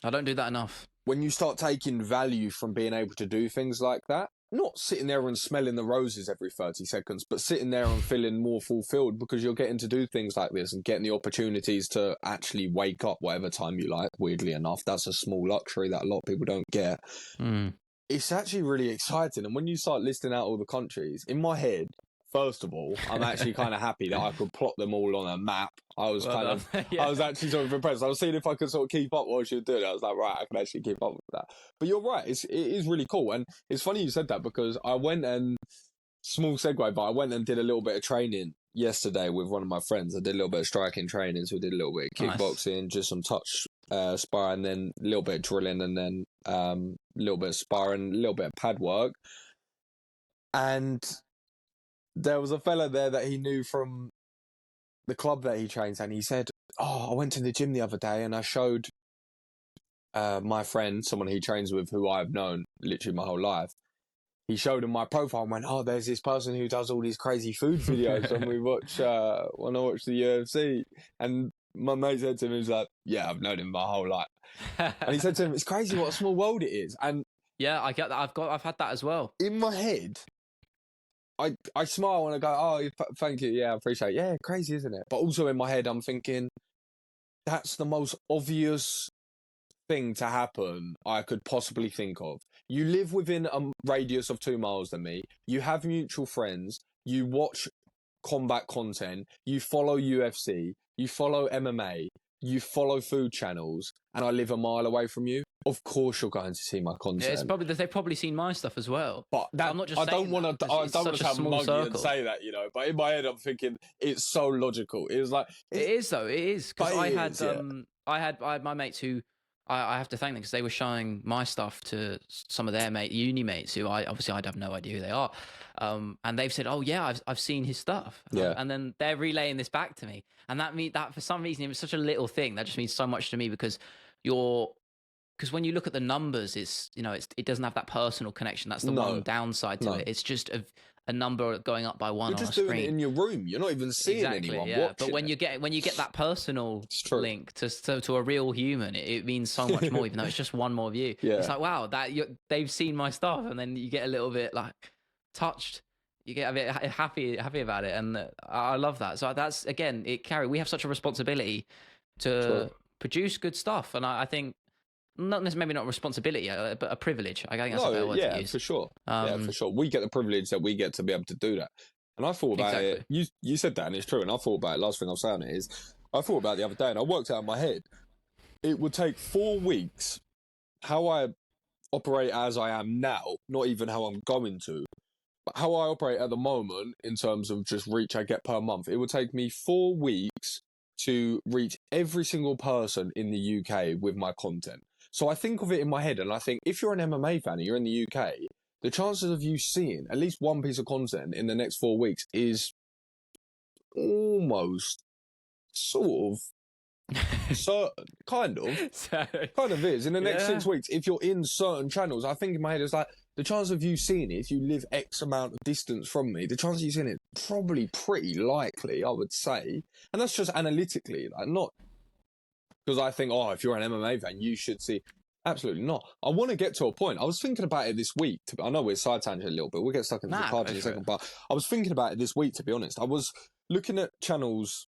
I don't do that enough. When you start taking value from being able to do things like that, not sitting there and smelling the roses every 30 seconds, but sitting there and feeling more fulfilled because you're getting to do things like this and getting the opportunities to actually wake up whatever time you like. Weirdly enough, that's a small luxury that a lot of people don't get. It's actually really exciting. And when you start listing out all the countries, in my head, first of all, I'm actually kind of happy that I could plot them all on a map. I was I was actually sort of impressed. I was seeing if I could sort of keep up what she was doing. I was like, right, I can actually keep up with that. But you're right, it is really cool. And it's funny you said that because I went and, small segue, but I went and did a little bit of training yesterday with one of my friends. I did a little bit of striking training, so we did a little bit of kickboxing, just some touch sparring, then a little bit of drilling, and then a little bit of sparring, a little bit of pad work. And there was a fella there that he knew from the club that he trains, and he said, I went to the gym the other day and I showed my friend, someone he trains with who I've known literally my whole life. He showed him my profile and went, there's this person who does all these crazy food videos when I watch the UFC. And my mate said to him, he was like, yeah, I've known him my whole life. And he said to him, it's crazy what a small world it is. And yeah, I get that. I've had that as well. In my head, I smile and I go, thank you. Yeah, I appreciate it. Yeah, crazy, isn't it? But also in my head, I'm thinking, that's the most obvious thing to happen I could possibly think of. You live within a radius of 2 miles than me. You have mutual friends. You watch combat content. You follow UFC. you follow MMA, you follow food channels, and I live a mile away from you, of course you're going to see my content. Yeah, it's probably they've probably seen my stuff as well. But that, I'm not just I don't want to. I don't want to sound muggy and say that, you know. But in my head, I'm thinking it's so logical. It was like it is though. It is because I had my mates who I have to thank them because they were showing my stuff to some of their uni mates who I'd have no idea who they are, and they've said, "Oh yeah, I've seen his stuff," and then they're relaying this back to me, and that for some reason it was such a little thing that just means so much to me because because when you look at the numbers, it doesn't have that personal connection. That's the one downside to it. It's just a number going up by one. You're just doing it in your room. You're not even seeing anyone. Yeah, but when you get that personal link to a real human, it means so much more. Even though it's just one more view, it's like wow, they've seen my stuff, and then you get a little bit like touched. You get a bit happy about it, and I love that. So that's again, we have such a responsibility to produce good stuff, and I think. Maybe not responsibility, but a privilege. I think that's a better word to use. For sure. For sure. We get the privilege that we get to be able to do that. And I thought about it. You said that, and it's true. And I thought about it. Last thing I'll say on it is, I thought about it the other day, and I worked out in my head. It would take 4 weeks how I operate as I am now, not even how I'm going to, but how I operate at the moment in terms of just reach I get per month. It would take me 4 weeks to reach every single person in the UK with my content. So I think of it in my head, and I think if you're an MMA fan and you're in the UK, the chances of you seeing at least one piece of content in the next 4 weeks is almost sort of certain, kind of is. In the next 6 weeks, if you're in certain channels, I think in my head it's like the chance of you seeing it, if you live X amount of distance from me, the chance of you seeing it probably pretty likely, I would say. And that's just analytically, like not because I think, if you're an MMA fan, you should see. Absolutely not. I want to get to a point. I was thinking about it this week. I know we're side tangent a little bit. We'll get stuck into the card in a second. But I was thinking about it this week, to be honest. I was looking at channels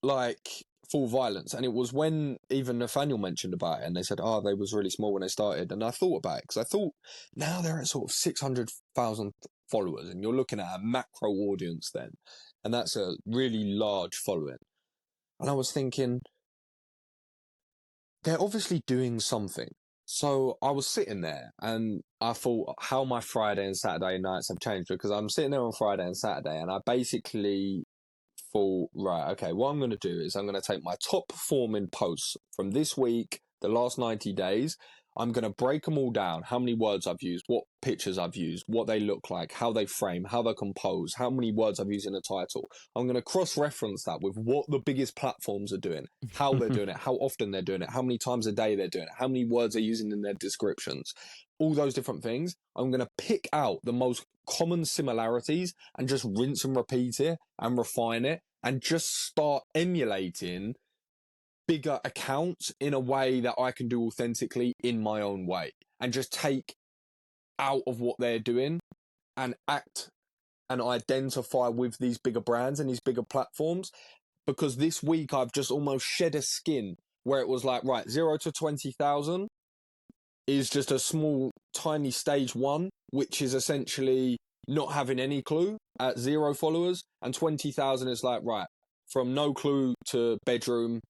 like Full Violence, and it was when even Nathaniel mentioned about it, and they said, they was really small when they started. And I thought about it, because I thought, now they're at sort of 600,000 followers, and you're looking at a macro audience then. And that's a really large following. And I was thinking, they're obviously doing something. So I was sitting there and I thought how my Friday and Saturday nights have changed, because I'm sitting there on Friday and Saturday and I basically thought, right, okay, what I'm going to do is I'm going to take my top performing posts from this week, the last 90 days. I'm going to break them all down. How many words I've used, what pictures I've used, what they look like, how they frame, how they compose, how many words I've used in the title. I'm going to cross-reference that with what the biggest platforms are doing, how they're doing it, how often they're doing it, how many times a day they're doing it, how many words they're using in their descriptions. All those different things. I'm going to pick out the most common similarities and just rinse and repeat it and refine it and just start emulating bigger accounts in a way that I can do authentically in my own way, and just take out of what they're doing and act and identify with these bigger brands and these bigger platforms. Because this week I've just almost shed a skin where it was like, right, 0 to 20,000 is just a small, tiny stage one, which is essentially not having any clue at 0 followers, and 20,000 is like, right, from no clue to bedroom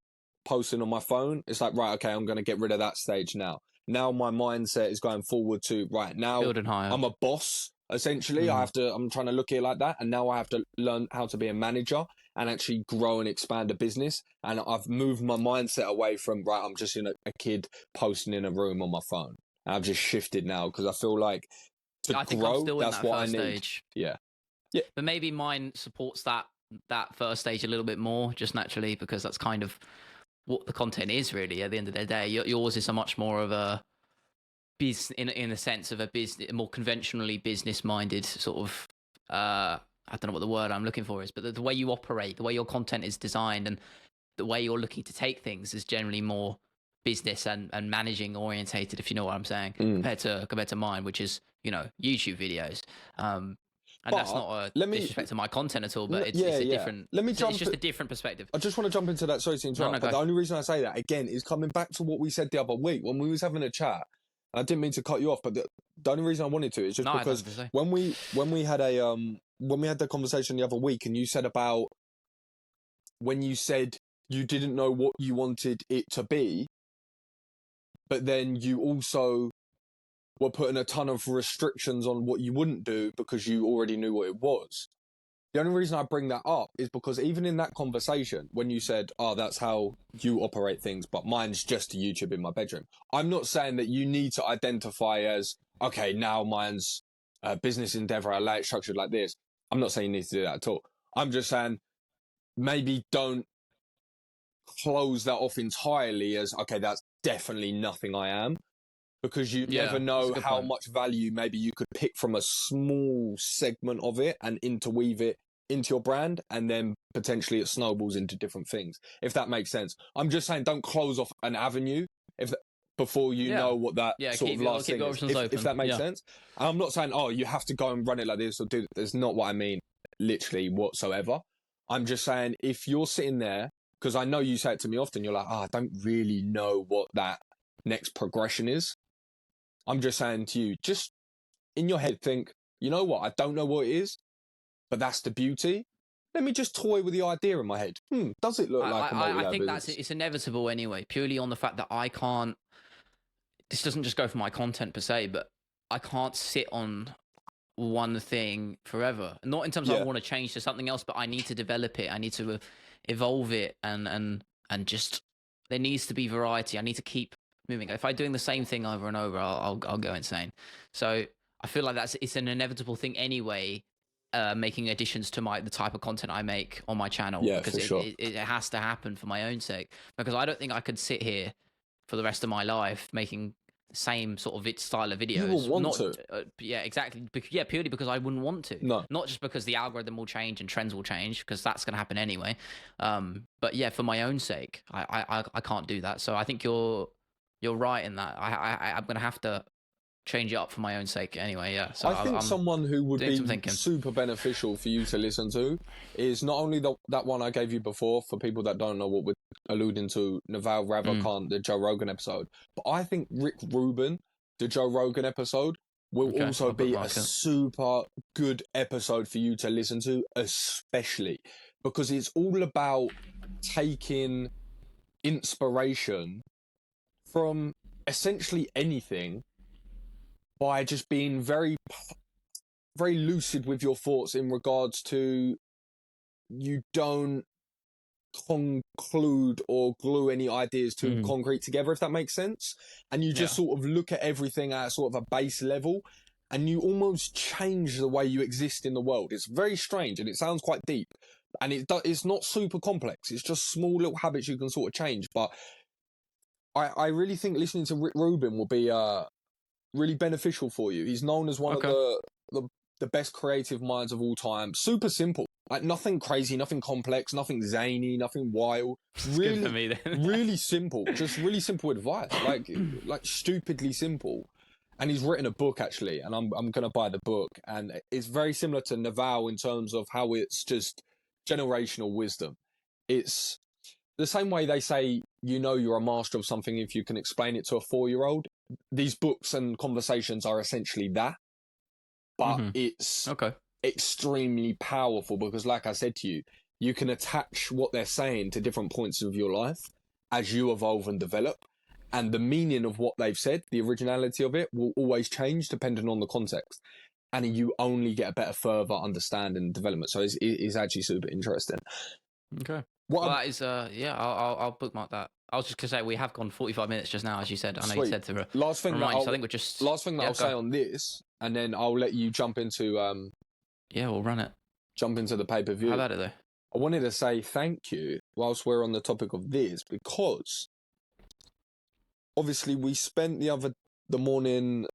posting on my phone. It's like, right, okay, I'm going to get rid of that stage now. Now my mindset is going forward to, right, now I'm a boss, essentially. I'm trying to look at it like that. And now I have to learn how to be a manager and actually grow and expand a business. And I've moved my mindset away from, right, I'm just a kid posting in a room on my phone. And I've just shifted now because I feel like I think grow, I'm still that's in that what first I need. Stage. Yeah. But maybe mine supports that first stage a little bit more, just naturally, because that's kind of what the content is really at the end of the day. Yours is a much more of a in the sense of a more conventionally business minded sort of I don't know what the word I'm looking for is, but the way you operate, the way your content is designed, and the way you're looking to take things is generally more business and managing orientated, if you know what I'm saying, compared to mine, which is YouTube videos. And that's not a disrespect to my content at all, but it's a different. It's just a different perspective. I just want to jump into that. Sorry to interrupt, but the only reason I say that again is coming back to what we said the other week when we was having a chat. And I didn't mean to cut you off, but the only reason I wanted to is just because when we had the conversation the other week, and you said about when you said you didn't know what you wanted it to be, but then you also were putting a ton of restrictions on what you wouldn't do because you already knew what it was. The only reason I bring that up is because even in that conversation, when you said, oh, that's how you operate things, but mine's just YouTube in my bedroom. I'm not saying that you need to identify as, okay, now mine's a business endeavor, I like it structured like this. I'm not saying you need to do that at all. I'm just saying maybe don't close that off entirely as, okay, that's definitely nothing I am. Because you never know how much value maybe you could pick from a small segment of it and interweave it into your brand, and then potentially it snowballs into different things, if that makes sense. I'm just saying don't close off an avenue before you know what that sort of last thing is, if that makes sense. And I'm not saying, oh, you have to go and run it like this or do that's not what I mean literally whatsoever. I'm just saying if you're sitting there, because I know you say it to me often, you're like, I don't really know what that next progression is. I'm just saying to you, just in your head think, you know what, I don't know what it is, but that's the beauty. Let me just toy with the idea in my head. Does it look like a multi-level I think business? it's inevitable anyway, purely on the fact that I can't, this doesn't just go for my content per se, but I can't sit on one thing forever. Not in terms of I want to change to something else, but I need to develop it. I need to evolve it and just, there needs to be variety. I need to keep moving. If I'm doing the same thing over and over, I'll go insane. So I feel like it's an inevitable thing anyway. Making additions to the type of content I make on my channel, because it has to happen for my own sake. Because I don't think I could sit here for the rest of my life making the same sort of style of videos. You will want to. Yeah, exactly. Yeah, purely because I wouldn't want to. No. Not just because the algorithm will change and trends will change, because that's going to happen anyway. But yeah, for my own sake, I can't do that. So I think you're right in that. I'm going to have to change it up for my own sake anyway. Yeah. So I think someone who would be thinking. super beneficial for you to listen to is not only that one I gave you before, for people that don't know what we're alluding to, Naval Ravikant, the Joe Rogan episode, but I think Rick Rubin, the Joe Rogan episode, will also be a super good episode for you to listen to, especially because it's all about taking inspiration from essentially anything by just being very, very lucid with your thoughts in regards to you don't conclude or glue any ideas too concrete together, if that makes sense. And you just sort of look at everything at sort of a base level, and you almost change the way you exist in the world. It's very strange and it sounds quite deep, and it's not super complex. It's just small little habits you can sort of change. But I really think listening to Rick Rubin will be really beneficial for you. He's known as one of the best creative minds of all time. Super simple, like nothing crazy, nothing complex, nothing zany, nothing wild. Really, good for me then. Really simple, just really simple advice, like stupidly simple. And he's written a book actually, and I'm gonna buy the book. And it's very similar to Naval in terms of how it's just generational wisdom. It's the same way they say, you're a master of something if you can explain it to a 4-year-old. These books and conversations are essentially that, but it's extremely powerful because, like I said to you, you can attach what they're saying to different points of your life as you evolve and develop. And the meaning of what they've said, the originality of it, will always change depending on the context. And you only get a better further understanding and development. So it's actually super interesting. Okay. That is, I'll bookmark that. I was just going to say, we have gone 45 minutes just now, as you said. I know you said to last thing remind you, so I think we're just... Last thing that I'll say on this, and then I'll let you jump into... we'll run it. Jump into the pay-per-view. How about it, though? I wanted to say thank you whilst we're on the topic of this, because obviously we spent the morning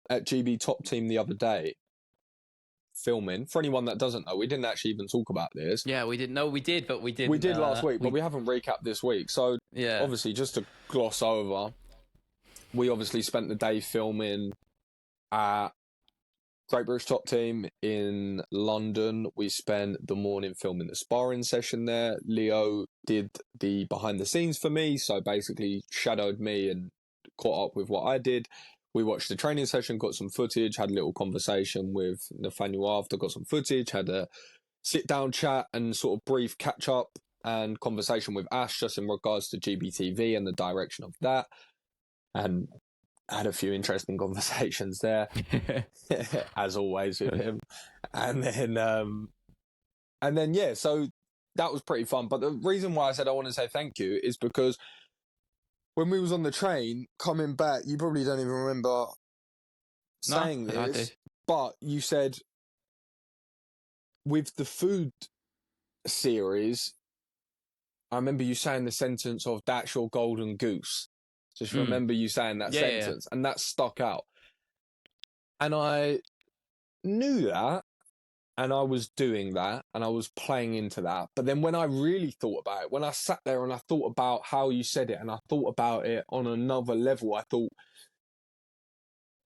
at GB Top Team the other day filming. For anyone that doesn't know, we didn't actually even talk about this. Yeah, we didn't. No, we did, but we didn't. We did last week, but we haven't recapped this week. So yeah, obviously, just to gloss over, we obviously spent the day filming at Great British Top Team in London. We spent the morning filming the sparring session there. Leo did the behind the scenes for me, so basically shadowed me and caught up with what I did. We watched the training session, got some footage, had a little conversation with Nathaniel after, got some footage, had a sit-down chat and sort of brief catch-up and conversation with Ash just in regards to GBTV and the direction of that. And I had a few interesting conversations there, as always with him. And then, yeah, so that was pretty fun. But the reason why I said I want to say thank you is because when we was on the train coming back, you probably don't even remember saying this, but you said with the food series, I remember you saying the sentence of "that's your golden goose." Just remember you saying that sentence, and that stuck out. And I knew that, and I was doing that, and I was playing into that. But then when I really thought about it, when I sat there and I thought about how you said it, and I thought about it on another level, I thought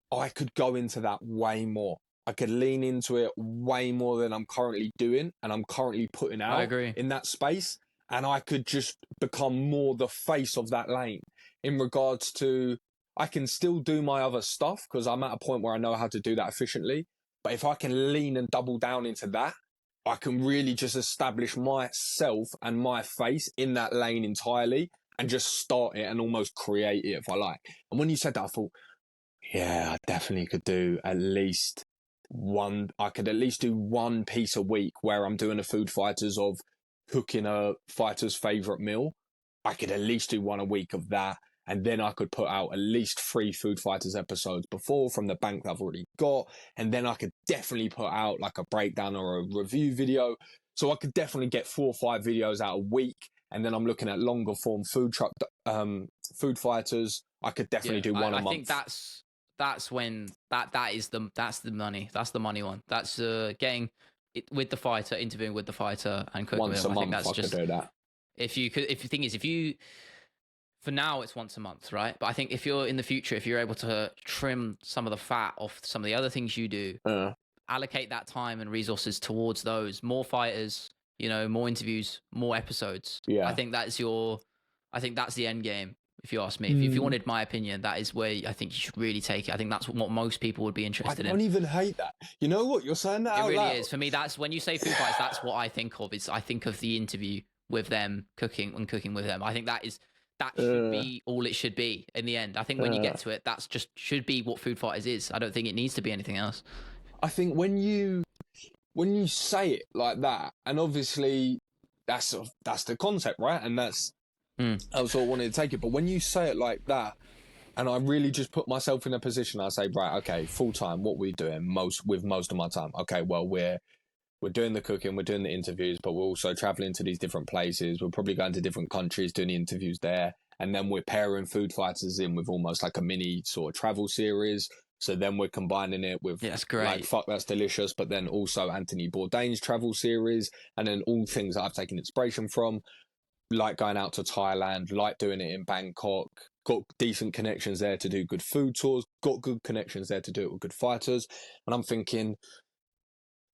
I could go into that way more. I could lean into it way more than I'm currently doing, and I'm currently putting out in that space. And I could just become more the face of that lane in regards to, I can still do my other stuff because I'm at a point where I know how to do that efficiently. But if I can lean and double down into that, I can really just establish myself and my face in that lane entirely and just start it and almost create it if I like. And when you said that, I thought, yeah, I definitely could do at least one. I could at least do one piece a week where I'm doing a food fighters of cooking a fighter's favorite meal. I could at least do one a week of that. And then I could put out at least 3 Food Fighters episodes before from the bank that I've already got. And then I could definitely put out like a breakdown or a review video. So I could definitely get 4 or 5 videos out a week. And then I'm looking at longer form Food Fighters. I could definitely do one a month. I think that's when that's the money. That's the money one. That's getting it with the fighter, interviewing with the fighter, and cooking once with him. a month. I think that's I could do that. If the thing is, for now it's once a month, right? But I think if you're in the future, if you're able to trim some of the fat off some of the other things you do, allocate that time and resources towards those, more fighters, more interviews, more episodes. Yeah. I think that's the end game. If you ask me, if you wanted my opinion, that is where I think you should really take it. I think that's what most people would be interested in. I don't even hate that. You know what? You're saying that out loud. It really is. For me, that's when you say food fights, that's what I think of. I think of the interview with them, cooking with them. I think that should be all it should be in the end. I think when you get to it, that's just should be what Food Fighters is. I don't think it needs to be anything else. I think when you say it like that, and obviously that's the concept, right? And that's I was sort of wanted to take it. But when you say it like that, and I really just put myself in a position, I say, right, okay, full time, what we're doing most of my time. Okay, well, we're doing the cooking, we're doing the interviews, but we're also traveling to these different places. We're probably going to different countries, doing the interviews there. And then we're pairing Food Fighters in with almost like a mini sort of travel series. So then we're combining it with that's great. Like Fuck That's Delicious, but then also Anthony Bourdain's travel series. And then all things that I've taken inspiration from, like going out to Thailand, like doing it in Bangkok, got decent connections there to do good food tours, got good connections there to do it with good fighters. And I'm thinking,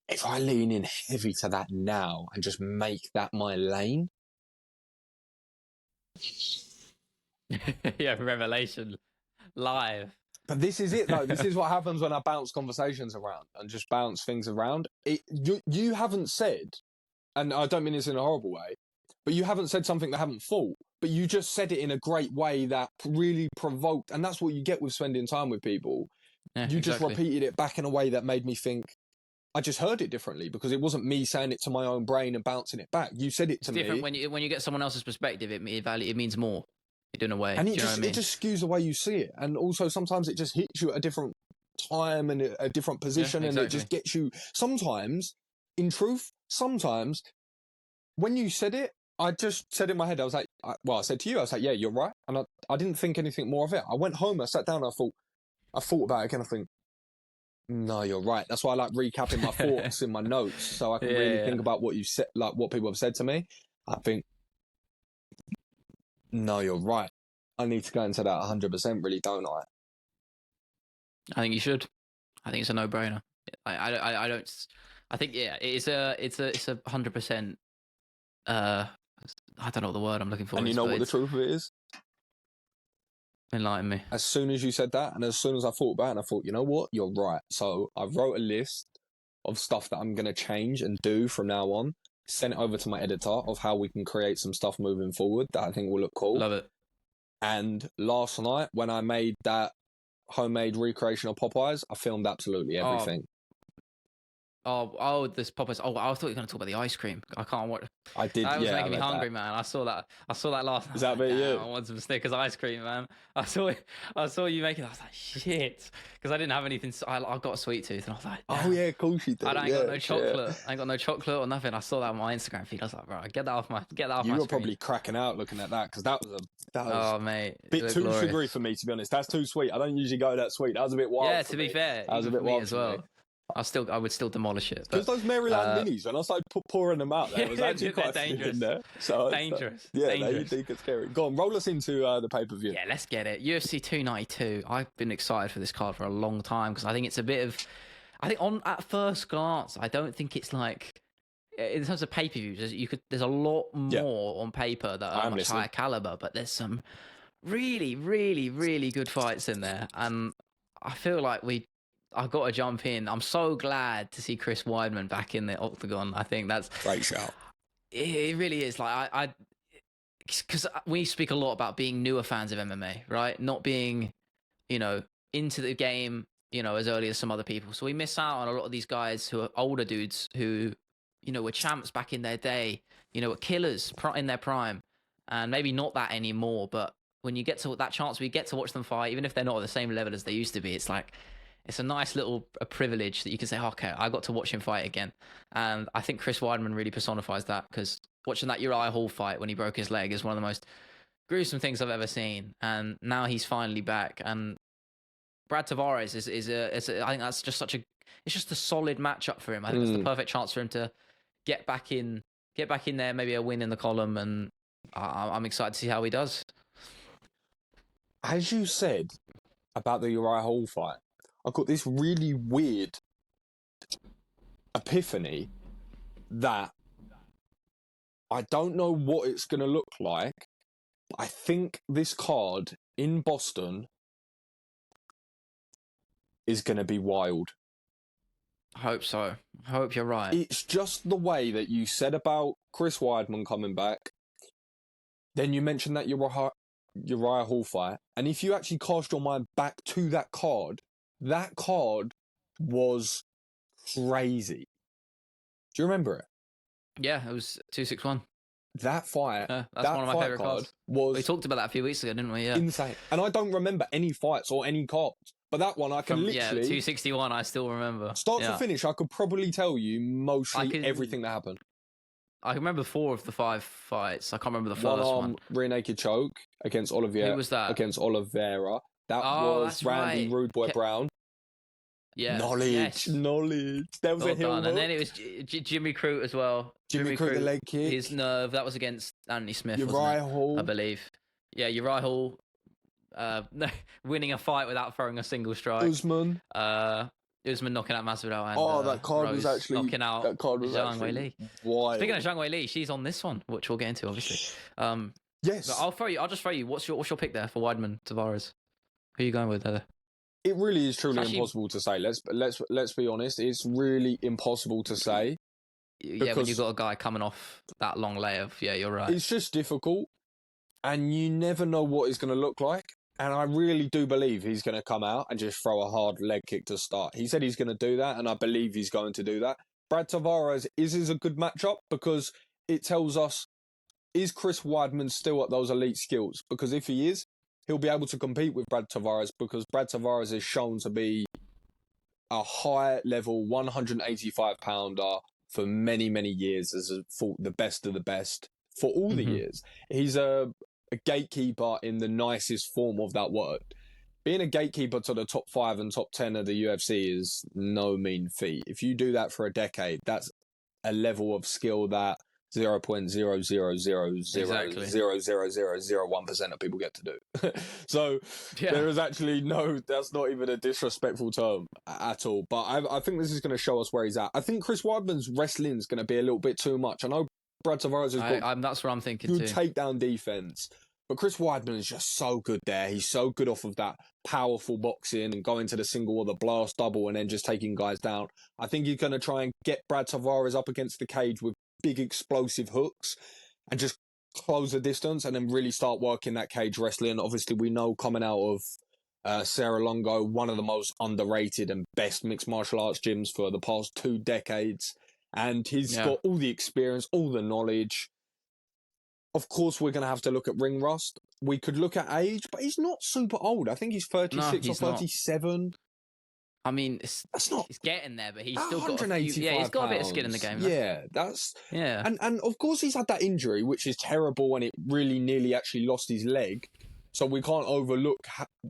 if I lean in heavy to that now and just make that my lane. Yeah, revelation live. But this is it, though. This is what happens when I bounce conversations around and just bounce things around. You haven't said, and I don't mean this in a horrible way, but you haven't said something that I haven't thought, but you just said it in a great way that really provoked. And that's what you get with spending time with people. Yeah, you just repeated it back in a way that made me think, I just heard it differently because it wasn't me saying it to my own brain and bouncing it back. You said it to me. It's different when you get someone else's perspective. It means more in a way. And it just skews the way you see it. And also sometimes it just hits you at a different time and a different position, and it just gets you. Sometimes, in truth, when you said it, I just said in my head, I was like, I said to you, I was like, yeah, you're right. And I didn't think anything more of it. I went home, I sat down, I thought about it again. I think, no, you're right. That's why I like recapping my thoughts in my notes so I can really think about what you said, like what people have said to me. I think, no, you're right. I need to go into that 100%, really, don't I? I think you should. I think it's a no-brainer. I don't. I think it's a 100%. I don't know what the word I'm looking for. And you know what the truth of it is? Enlighten me. As soon as you said that, and as soon as I thought about it, and I thought, you know what, you're right. So I wrote a list of stuff that I'm going to change and do from now on. sent it over to my editor of how we can create some stuff moving forward that I think will look cool. Love it. And last night, when I made that homemade recreation of Popeyes, I filmed absolutely everything. This Popeyes. Oh, I thought you were going to talk about the ice cream. I can't watch. I did. That was yeah, making me hungry, that. man. I saw that last night. Is that a bit of you? I want some Snickers ice cream, man. I saw you making it. I was like, shit, because I didn't have anything. I got a sweet tooth, and I was like, oh yeah, of course you did. I ain't got no chocolate. I ain't got no chocolate or nothing. I saw that on my Instagram feed. I was like, bro, get that off my. You were probably cracking out looking at that because that was oh mate, a bit too sugary for me, to be honest. That's too sweet. I don't usually go that sweet. That was a bit wild. Yeah, to be fair, that was a bit wild as well. I would still demolish it. Because those Maryland minis, when I started pouring them out, there was actually quite dangerous in there. So dangerous. You think it's scary. Go on, roll us into the pay-per-view. Yeah, let's get it. UFC 292. I've been excited for this card for a long time because I think it's a bit of. I think at first glance, I don't think it's like. In terms of pay-per-views, there's a lot more on paper that are much higher caliber, but there's some really, really, really good fights in there, and I feel like I've got to jump in. I'm so glad to see Chris Weidman back in the octagon. I think that's great shout. It really is. Like because we speak a lot about being newer fans of MMA, right? Not being, into the game, as early as some other people. So we miss out on a lot of these guys who are older dudes who, were champs back in their day, were killers in their prime, and maybe not that anymore. But when you get to that chance, we get to watch them fight, even if they're not at the same level as they used to be. It's like. It's a nice little privilege that you can say, okay, I got to watch him fight again. And I think Chris Weidman really personifies that because watching that Uriah Hall fight when he broke his leg is one of the most gruesome things I've ever seen. And now he's finally back. And Brad Tavares I think that's just it's just a solid matchup for him. I think it's the perfect chance for him to get back in there, maybe a win in the column. And I'm excited to see how he does. As you said about the Uriah Hall fight, I got this really weird epiphany that I don't know what it's going to look like, but I think this card in Boston is going to be wild. I hope so. I hope you're right. It's just the way that you said about Chris Weidman coming back. Then you mentioned that Uriah Hall fight. And if you actually cast your mind back to that card was crazy. Do you remember it? Yeah, it was 261. That fight. That's one of my favorite cards. We talked about that a few weeks ago, didn't we? Yeah. Insane. And I don't remember any fights or any cards. But that one I can literally... Yeah, 261 I still remember. Start to finish, I could probably tell you mostly everything that happened. I remember 4 of the 5 fights. I can't remember the first one. Rear naked choke against Oliveira. Who was that? Against Oliveira. That was Randy Rude Boy Brown. Yeah. Knowledge. There was a heel hook. And then it was Jimmy Crute as well. Jimmy Crute, the leg kick. His nerve. That was against Anthony Smith, Uriah Hall. I believe. Yeah, Uriah Hall winning a fight without throwing a single strike. Usman knocking out Masvidal and that card Rose was actually knocking out Zhang Weili. Wild. Speaking of Zhang Weili, she's on this one, which we'll get into obviously. Yes. I'll just throw you. What's your pick there for Weidman Tavares? Who are you going with there? It really is truly impossible to say. Let's be honest. It's really impossible to say. Yeah, when you've got a guy coming off that long layoff, yeah, you're right. It's just difficult, and you never know what it's going to look like. And I really do believe he's going to come out and just throw a hard leg kick to start. He said he's going to do that, and I believe he's going to do that. Brad Tavares is a good matchup because it tells us, is Chris Weidman still at those elite skills? Because if he is, he'll be able to compete with Brad Tavares because Brad Tavares is shown to be a high-level 185-pounder for many, many years as the best of the best for all the years. He's a gatekeeper in the nicest form of that word. Being a gatekeeper to the top 5 and top 10 of the UFC is no mean feat. If you do that for a decade, that's a level of skill that 0.000000001% of people get to do. So there is actually that's not even a disrespectful term at all. But I think this is going to show us where he's at. I think Chris Weidman's wrestling is going to be a little bit too much. I know Brad Tavares has got that's what I'm thinking good takedown defense. But Chris Weidman is just so good there. He's so good off of that powerful boxing and going to the single or the blast double and then just taking guys down. I think he's going to try and get Brad Tavares up against the cage with big explosive hooks and just close the distance and then really start working that cage wrestling. Obviously, we know coming out of Sarah Longo, one of the most underrated and best mixed martial arts gyms for the past 2 decades. And he's got all the experience, all the knowledge. Of course, we're going to have to look at ring rust. We could look at age, but he's not super old. I think he's 36 or 37. Not. I mean, that's not. He's getting there, but he's still got he's got a bit of skin in the game. And of course he's had that injury, which is terrible, and it really nearly actually lost his leg. So we can't overlook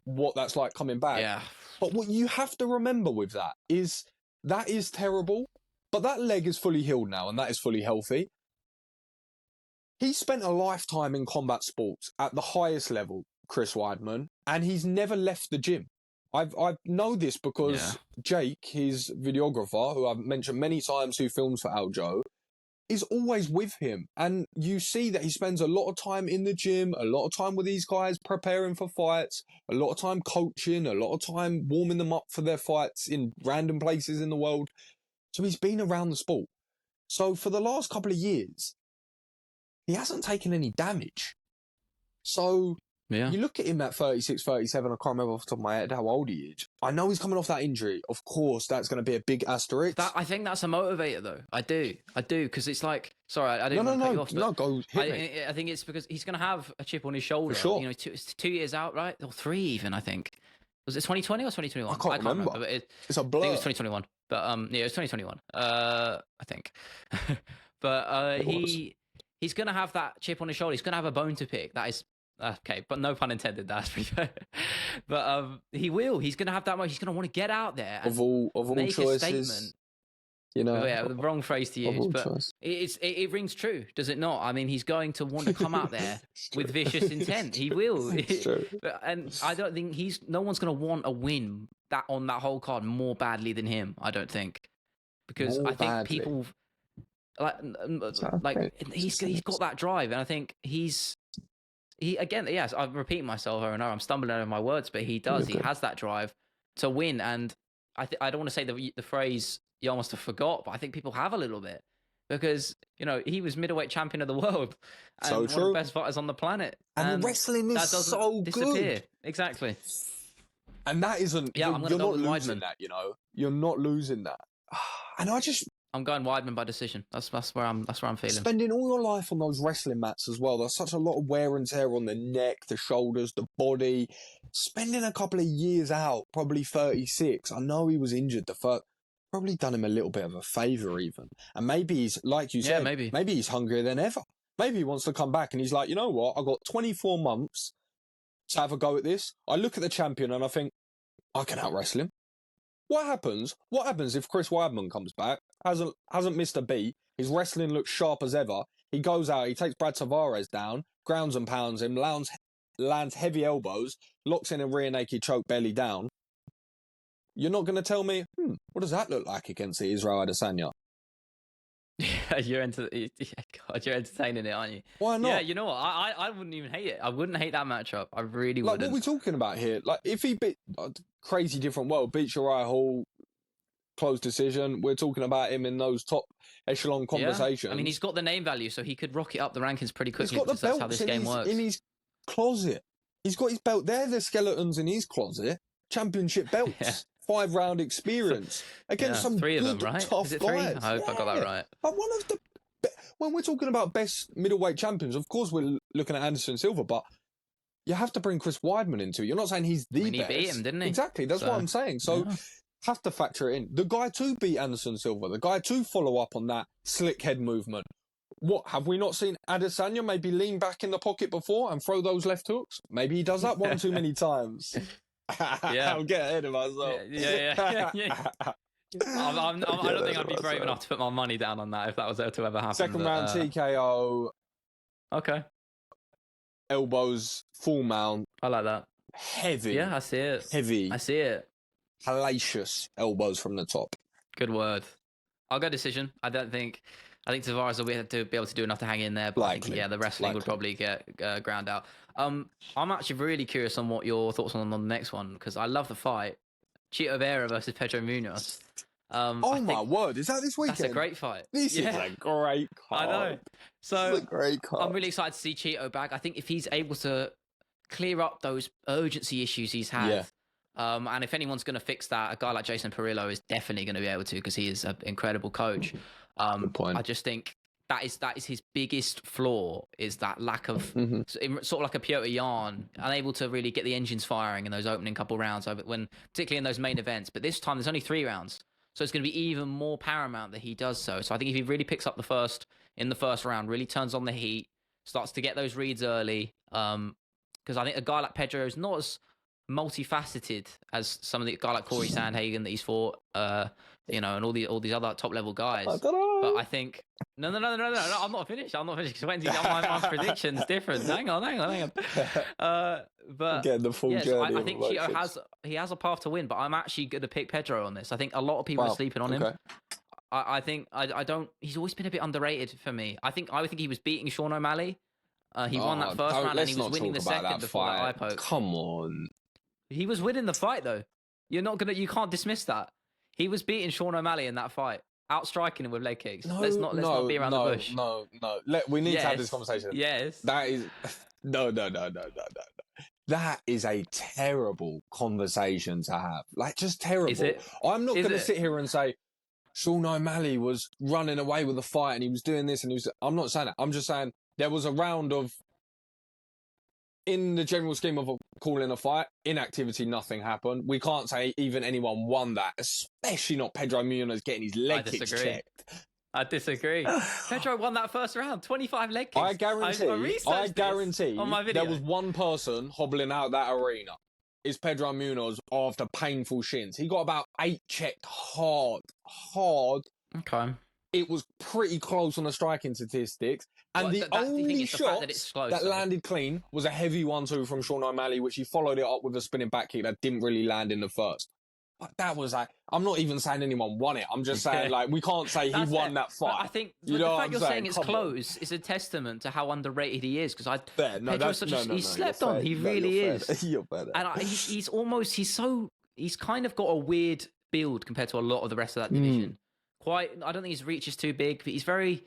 what that's like coming back. Yeah. But what you have to remember with that is terrible, but that leg is fully healed now, and that is fully healthy. He spent a lifetime in combat sports at the highest level, Chris Weidman, and he's never left the gym. I know this because Jake, his videographer, who I've mentioned many times, who films for Aljo, is always with him. And you see that he spends a lot of time in the gym, a lot of time with these guys preparing for fights, a lot of time coaching, a lot of time warming them up for their fights in random places in the world. So he's been around the sport. So for the last couple of years, he hasn't taken any damage. So you look at him at 36, 37, I can't remember off the top of my head how old he is. I know he's coming off that injury. Of course, that's going to be a big asterisk. I think that's a motivator, though. I do, because it's like, sorry, I didn't want to cut you off. No, go hit me. I think it's because he's going to have a chip on his shoulder. For sure. You know, it's 2 years out, right? Or 3 even, I think. Was it 2020 or 2021? I can't remember. But it's a blur. I think it was 2021. But it was 2021. I think. But he's going to have that chip on his shoulder. He's going to have a bone to pick. That is okay, but no pun intended. That's pretty fair. But he will. He's going to have that much. He's going to want to get out there and of all make choices, a statement. You know, the wrong phrase to use, but it rings true, does it not? I mean, he's going to want to come out there with vicious intent. He will. It's true. And I don't think no one's going to want a win on that whole card more badly than him. I don't think, because I think people like he's got that drive, and I think again, yes, I'm repeating myself over and over. I'm stumbling over my words, but he does. He has that drive to win, and I don't want to say the phrase you almost have forgot, but I think people have a little bit, because he was middleweight champion of the world and so one true. of the best fighters on the planet. And wrestling is so disappear. good. Exactly. And that isn't. Yeah, you're not losing that. You're not losing that. And I'm going Weidman by decision. That's where I'm feeling. Spending all your life on those wrestling mats as well. There's such a lot of wear and tear on the neck, the shoulders, the body. Spending a couple of years out, probably 36. I know he was injured the first. Probably done him a little bit of a favour even. And maybe he's, like you said, maybe he's hungrier than ever. Maybe he wants to come back and he's like, you know what? I've got 24 months to have a go at this. I look at the champion and I think, I can out-wrestle him. What happens if Chris Weidman comes back, hasn't missed a beat, his wrestling looks sharp as ever, he goes out, he takes Brad Tavares down, grounds and pounds him, lands heavy elbows, locks in a rear naked choke belly down. You're not going to tell me, what does that look like against the Israel Adesanya? Yeah, you're entertaining it, aren't you? Why not? Yeah, you know what? I wouldn't even hate it. I wouldn't hate that matchup. I really wouldn't. What are we talking about here? Like, if he beat crazy different world, beats Uriah Hall, close decision, we're talking about him in those top echelon conversations. Yeah. I mean, he's got the name value, so he could rocket up the rankings pretty quickly. He's got the that's how this game works. In his closet. He's got his belt there. There's skeletons in his closet. Championship belts. 5-round experience against some 3 of good, them, right? tough Is it guys. 3? I hope I got that right. But one of the when we're talking about best middleweight champions, of course we're looking at Anderson Silva, but you have to bring Chris Weidman into it. You're not saying he's the best. He beat him, didn't he? Exactly. That's what I'm saying. So have to factor it in. The guy to beat Anderson Silva, the guy to follow up on that slick head movement. What, have we not seen Adesanya maybe lean back in the pocket before and throw those left hooks? Maybe he does that one too many times. I'll get ahead of myself. Yeah. I don't think I'd be brave enough to put my money down on that if that was to ever happen. Second round TKO. Okay. Elbows, full mount. I like that. Heavy. Yeah, I see it. Heavy. I see it. Hellacious elbows from the top. Good word. I'll go decision. I think Tavares will be able to do enough to hang in there. But I think, the wrestling would probably get ground out. I'm actually really curious on what your thoughts on the next one, because I love the fight. Chito Vera versus Pedro Munoz. Oh my word! Is that this weekend? That's a great fight. This is a great card. I know. So this is a great card. I'm really excited to see Cheeto back. I think if he's able to clear up those urgency issues he's had, and if anyone's going to fix that, a guy like Jason Perillo is definitely going to be able to, because he is an incredible coach. Good point. I just think that is his biggest flaw, is that lack of sort of like a Piotr Jan, unable to really get the engines firing in those opening couple rounds, particularly in those main events. But this time there's only 3 rounds, so it's going to be even more paramount that he does so. So I think if he really picks up the first round, really turns on the heat, starts to get those reads early, because I think a guy like Pedro is not as multifaceted as some of the guy like Corey Sandhagen that he's fought, and all these other top level guys. But I think no, I'm not finished. Because my prediction's different. Hang on. But get the full journey. I think Cheeto has a path to win, but I'm actually going to pick Pedro on this. I think a lot of people are sleeping on him. I think I don't. He's always been a bit underrated for me. I think he was beating Sean O'Malley. He won that first round, and he was winning the second before that eye poke. Come on. He was winning the fight, though. You can't dismiss that. He was beating Sean O'Malley in that fight, outstriking him with leg kicks. Let's not be around the bush. No. We need to have this conversation. Yes. That is no. That is a terrible conversation to have. Like, just terrible. Is it? I'm not going to sit here and say Sean O'Malley was running away with the fight and he was doing this and he was. I'm not saying that. I'm just saying there was a round of, in the general scheme of calling a fight, inactivity, nothing happened. We can't say even anyone won that, especially not Pedro Munoz getting his leg kicks checked. I disagree. Pedro won that first round, 25 leg kicks. I guarantee on my video. There was one person hobbling out that arena. Is Pedro Munoz after painful shins. He got about 8 checked hard. Okay. It was pretty close on the striking statistics. And the only shot that landed clean was a heavy 1-2 from Sean O'Malley, which he followed it up with a spinning back kick that didn't really land in the first. But that was like, I'm not even saying anyone won it. I'm just saying, like, we can't say he won that fight. But I think the fact you're saying it's close is a testament to how underrated he is. Because he's slept on. He really is. You're better. And he's kind of got a weird build compared to a lot of the rest of that division. I don't think his reach is too big, but he's very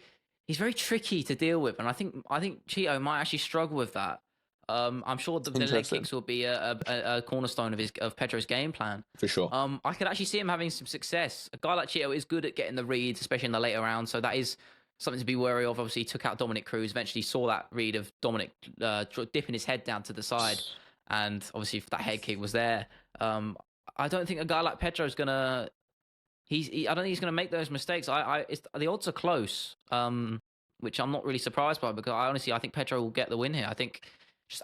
tricky to deal with, and I think Cheeto might actually struggle with that. I'm sure the leg kicks will be a cornerstone of Pedro's game plan for sure. I could actually see him having some success. A guy like Cheeto is good at getting the reads, especially in the later rounds, so that is something to be wary of. Obviously, he took out Dominic Cruz. Eventually, saw that read of Dominic dipping his head down to the side, and obviously that head kick was there. I don't think a guy like Pedro is gonna. I don't think he's going to make those mistakes. The odds are close, which I'm not really surprised by, because I think Pedro will get the win here. I think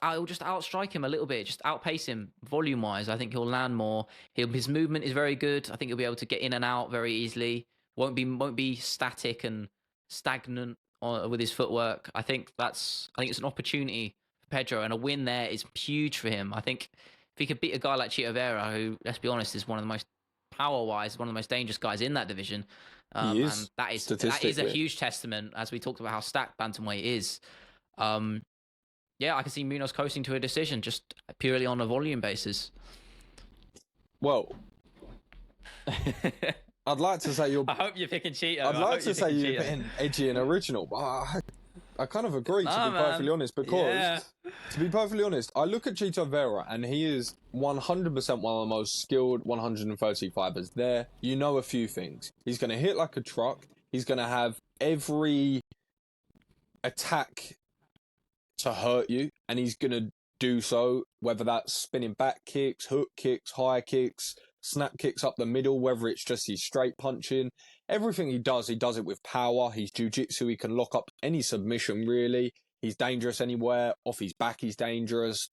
I'll just outstrike him a little bit, just outpace him volume-wise. I think he'll land more. His movement is very good. I think he'll be able to get in and out very easily. Won't be static and stagnant with his footwork. I think it's an opportunity for Pedro, and a win there is huge for him. I think if he could beat a guy like Chito Vera, who, let's be honest, is one of the most power-wise, one of the most dangerous guys in that division. He is, and that is a huge testament, as we talked about how stacked bantamweight is. I can see Munoz coasting to a decision just purely on a volume basis. Well, I'd like to say I hope you're picking Cheeto. I'd like to say you're picking edgy and original, but I kind of agree, to be perfectly honest, because, to be perfectly honest, I look at Chito Vera and he is 100% one of the most skilled 135ers there. You know a few things. He's going to hit like a truck. He's going to have every attack to hurt you, and he's going to do so, whether that's spinning back kicks, hook kicks, high kicks, snap kicks up the middle, whether it's just his straight punching. Everything he does it with power. He's jiu-jitsu. He can lock up any submission, really. He's dangerous anywhere. Off his back, he's dangerous.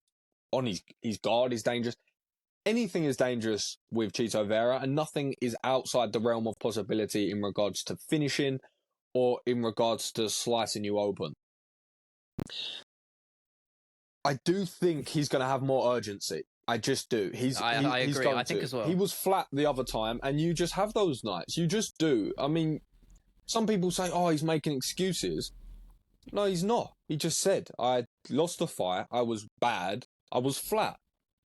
On his guard, he's dangerous. Anything is dangerous with Chito Vera, and nothing is outside the realm of possibility in regards to finishing or in regards to slicing you open. I do think he's going to have more urgency. I just do. I agree. I think as well. He was flat the other time, and you just have those nights. You just do. I mean, some people say, "Oh, he's making excuses." No, he's not. He just said, "I lost the fight. I was bad. I was flat."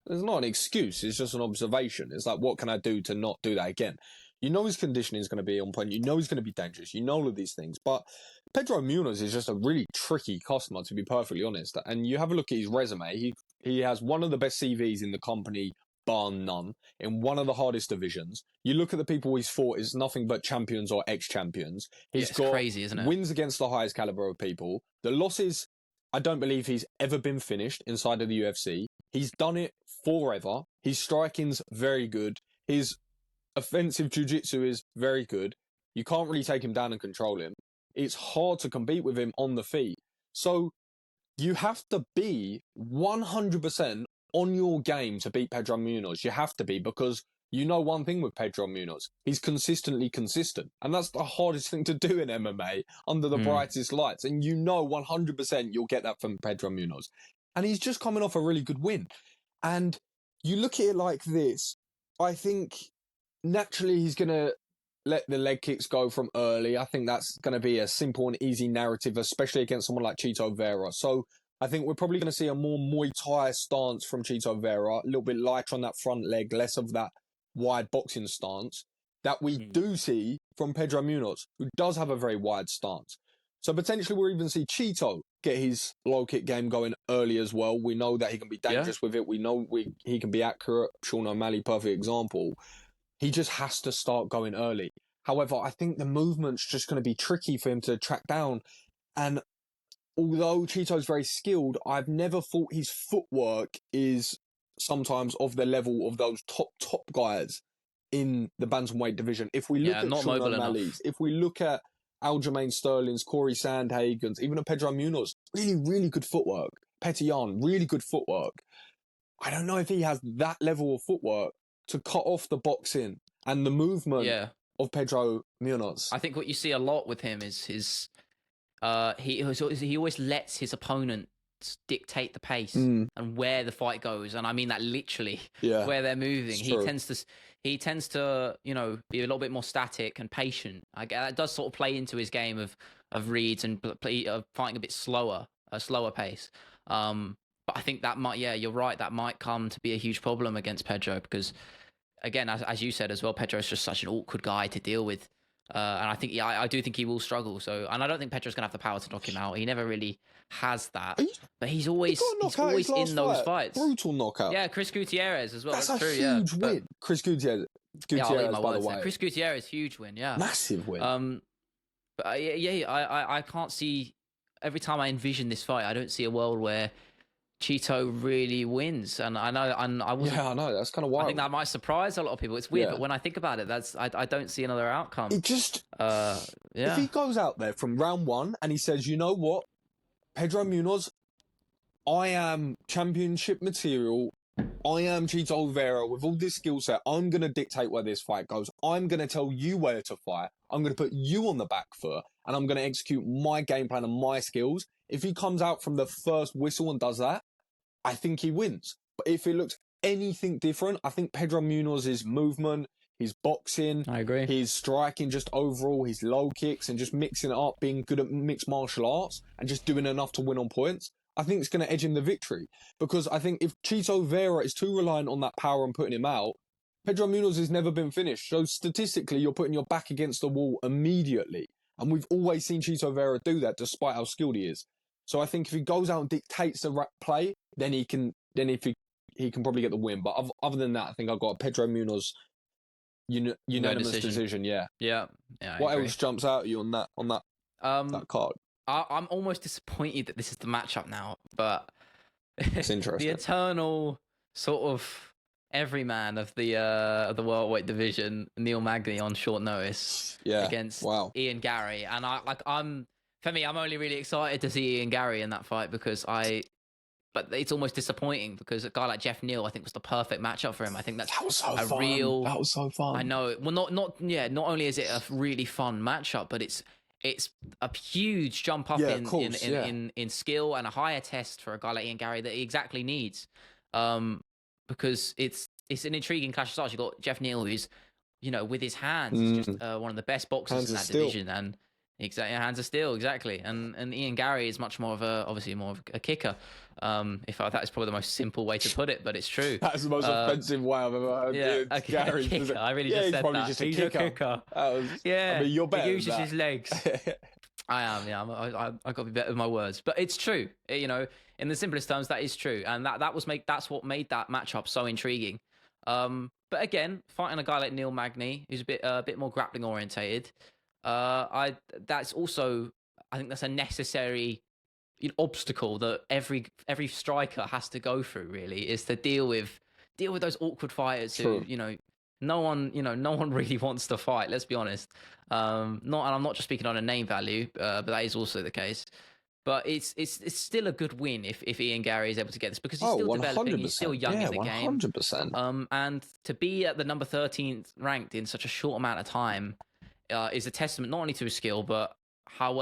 It's not an excuse. It's just an observation. It's like, what can I do to not do that again? You know his conditioning is going to be on point. You know he's going to be dangerous. You know all of these things. But Pedro Munoz is just a really tricky customer, to be perfectly honest. And you have a look at his resume. He has one of the best CVs in the company, bar none, in one of the hardest divisions. You look at the people he's fought, it's nothing but champions or ex-champions. He's got crazy, isn't it? wins against the highest caliber of people. The losses, I don't believe he's ever been finished inside of the UFC. He's done it forever. His striking's very good. His offensive jiu-jitsu is very good. You can't really take him down and control him. It's hard to compete with him on the feet. So you have to be 100% on your game to beat Pedro Munoz. You have to be, because you know one thing with Pedro Munoz. He's consistently consistent. And that's the hardest thing to do in MMA under the brightest lights. And you know 100% you'll get that from Pedro Munoz. And he's just coming off a really good win. And you look at it like this, I think naturally he's going to let the leg kicks go from early. I think that's going to be a simple and easy narrative, especially against someone like Chito Vera. So I think we're probably going to see a more Muay Thai stance from Chito Vera, a little bit lighter on that front leg, less of that wide boxing stance that we do see from Pedro Munoz, who does have a very wide stance. So potentially we'll even see Chito get his low kick game going early as well. We know that he can be dangerous with it. We know he can be accurate. Sean O'Malley, perfect example. He just has to start going early. However, I think the movement's just going to be tricky for him to track down. And although Chito's very skilled, I've never thought his footwork is sometimes of the level of those top guys in the bantamweight division. If we look at Sean O'Malley's, if we look at Aljamain Sterling's, Corey Sandhagen's, even a Pedro Munoz, really good footwork. Petr Yan, really good footwork. I don't know if he has that level of footwork to cut off the boxing and the movement of Pedro Munoz. I think what you see a lot with him is he always lets his opponent dictate the pace and where the fight goes, and I mean that literally, where they're moving. He tends to be a little bit more static and patient. That does sort of play into his game of reads and fighting a bit slower, a slower pace. But I think that might, you're right, that might come to be a huge problem against Pedro because, again, as you said as well, Pedro's just such an awkward guy to deal with. And I think, I do think he will struggle. So, and I don't think Pedro's going to have the power to knock him out. He never really has that. But he's always in those fights. Brutal knockout. Yeah, Chris Gutierrez as well. That's true, huge win. Chris Gutierrez, by the way. Chris Gutierrez, huge win, Massive win. But I can't see, every time I envision this fight, I don't see a world where Chito really wins, and I know, and I wasn't. Yeah, I know, that's kind of wild. I think that might surprise a lot of people. It's weird, but when I think about it, I don't see another outcome. It just, if he goes out there from round one and he says, you know what, Pedro Munoz, I am championship material. I am Chito Vera with all this skill set. I'm going to dictate where this fight goes. I'm going to tell you where to fight. I'm going to put you on the back foot, and I'm going to execute my game plan and my skills. If he comes out from the first whistle and does that, I think he wins. But if it looks anything different, I think Pedro Munoz's movement, his boxing, I agree, his striking, just overall, his low kicks, and just mixing it up, being good at mixed martial arts, and just doing enough to win on points, I think it's going to edge him the victory. Because I think if Chito Vera is too reliant on that power and putting him out, Pedro Munoz has never been finished. So statistically, you're putting your back against the wall immediately. And we've always seen Chito Vera do that, despite how skilled he is. So I think if he goes out and dictates the play, then he can probably get the win. But other than that, I think I've got a Pedro Munoz unanimous decision. Yeah. What else jumps out at you on that card? I'm almost disappointed that this is the matchup now, but it's interesting. The eternal sort of everyman of the welterweight division, Neil Magny, on short notice against Ian Gary, and I'm only really excited to see Ian Gary in that fight but it's almost disappointing because a guy like Jeff Neal, I think, was the perfect matchup for him. I think that was so fun. That was so fun. I know. Well, not only is it a really fun matchup, but it's a huge jump up in skill and a higher test for a guy like Ian Gary that he exactly needs. Because it's an intriguing clash of styles. You've got Jeff Neal, who's, with his hands, is just one of the best boxers in that division, and Exactly, hands of steel, exactly. And Ian Gary is much more of obviously more of a kicker. That is probably the most simple way to put it, but it's true. That's the most offensive way I've ever heard. Yeah, Ian a Gary's kicker. I really yeah, just he's said probably that. just a He's kicker. a kicker. I Yeah, mean, you're better he than uses that. his legs. I am. Yeah, I got to be better with my words, but it's true. You know, in the simplest terms, that is true, and that's what made that matchup so intriguing. But again, fighting a guy like Neil Magny, who's a bit more grappling orientated, I that's also I think that's a necessary obstacle that every striker has to go through. Really, is to deal with those awkward fighters who True. no one really wants to fight. Let's be honest. Not, and I'm not just speaking on a name value, but that is also the case. But it's still a good win if Ian Gary is able to get this because he's still developing. He's still 100%. young Yeah, in the game. 100%. And to be at the number 13th ranked in such a short amount of time is a testament not only to his skill but how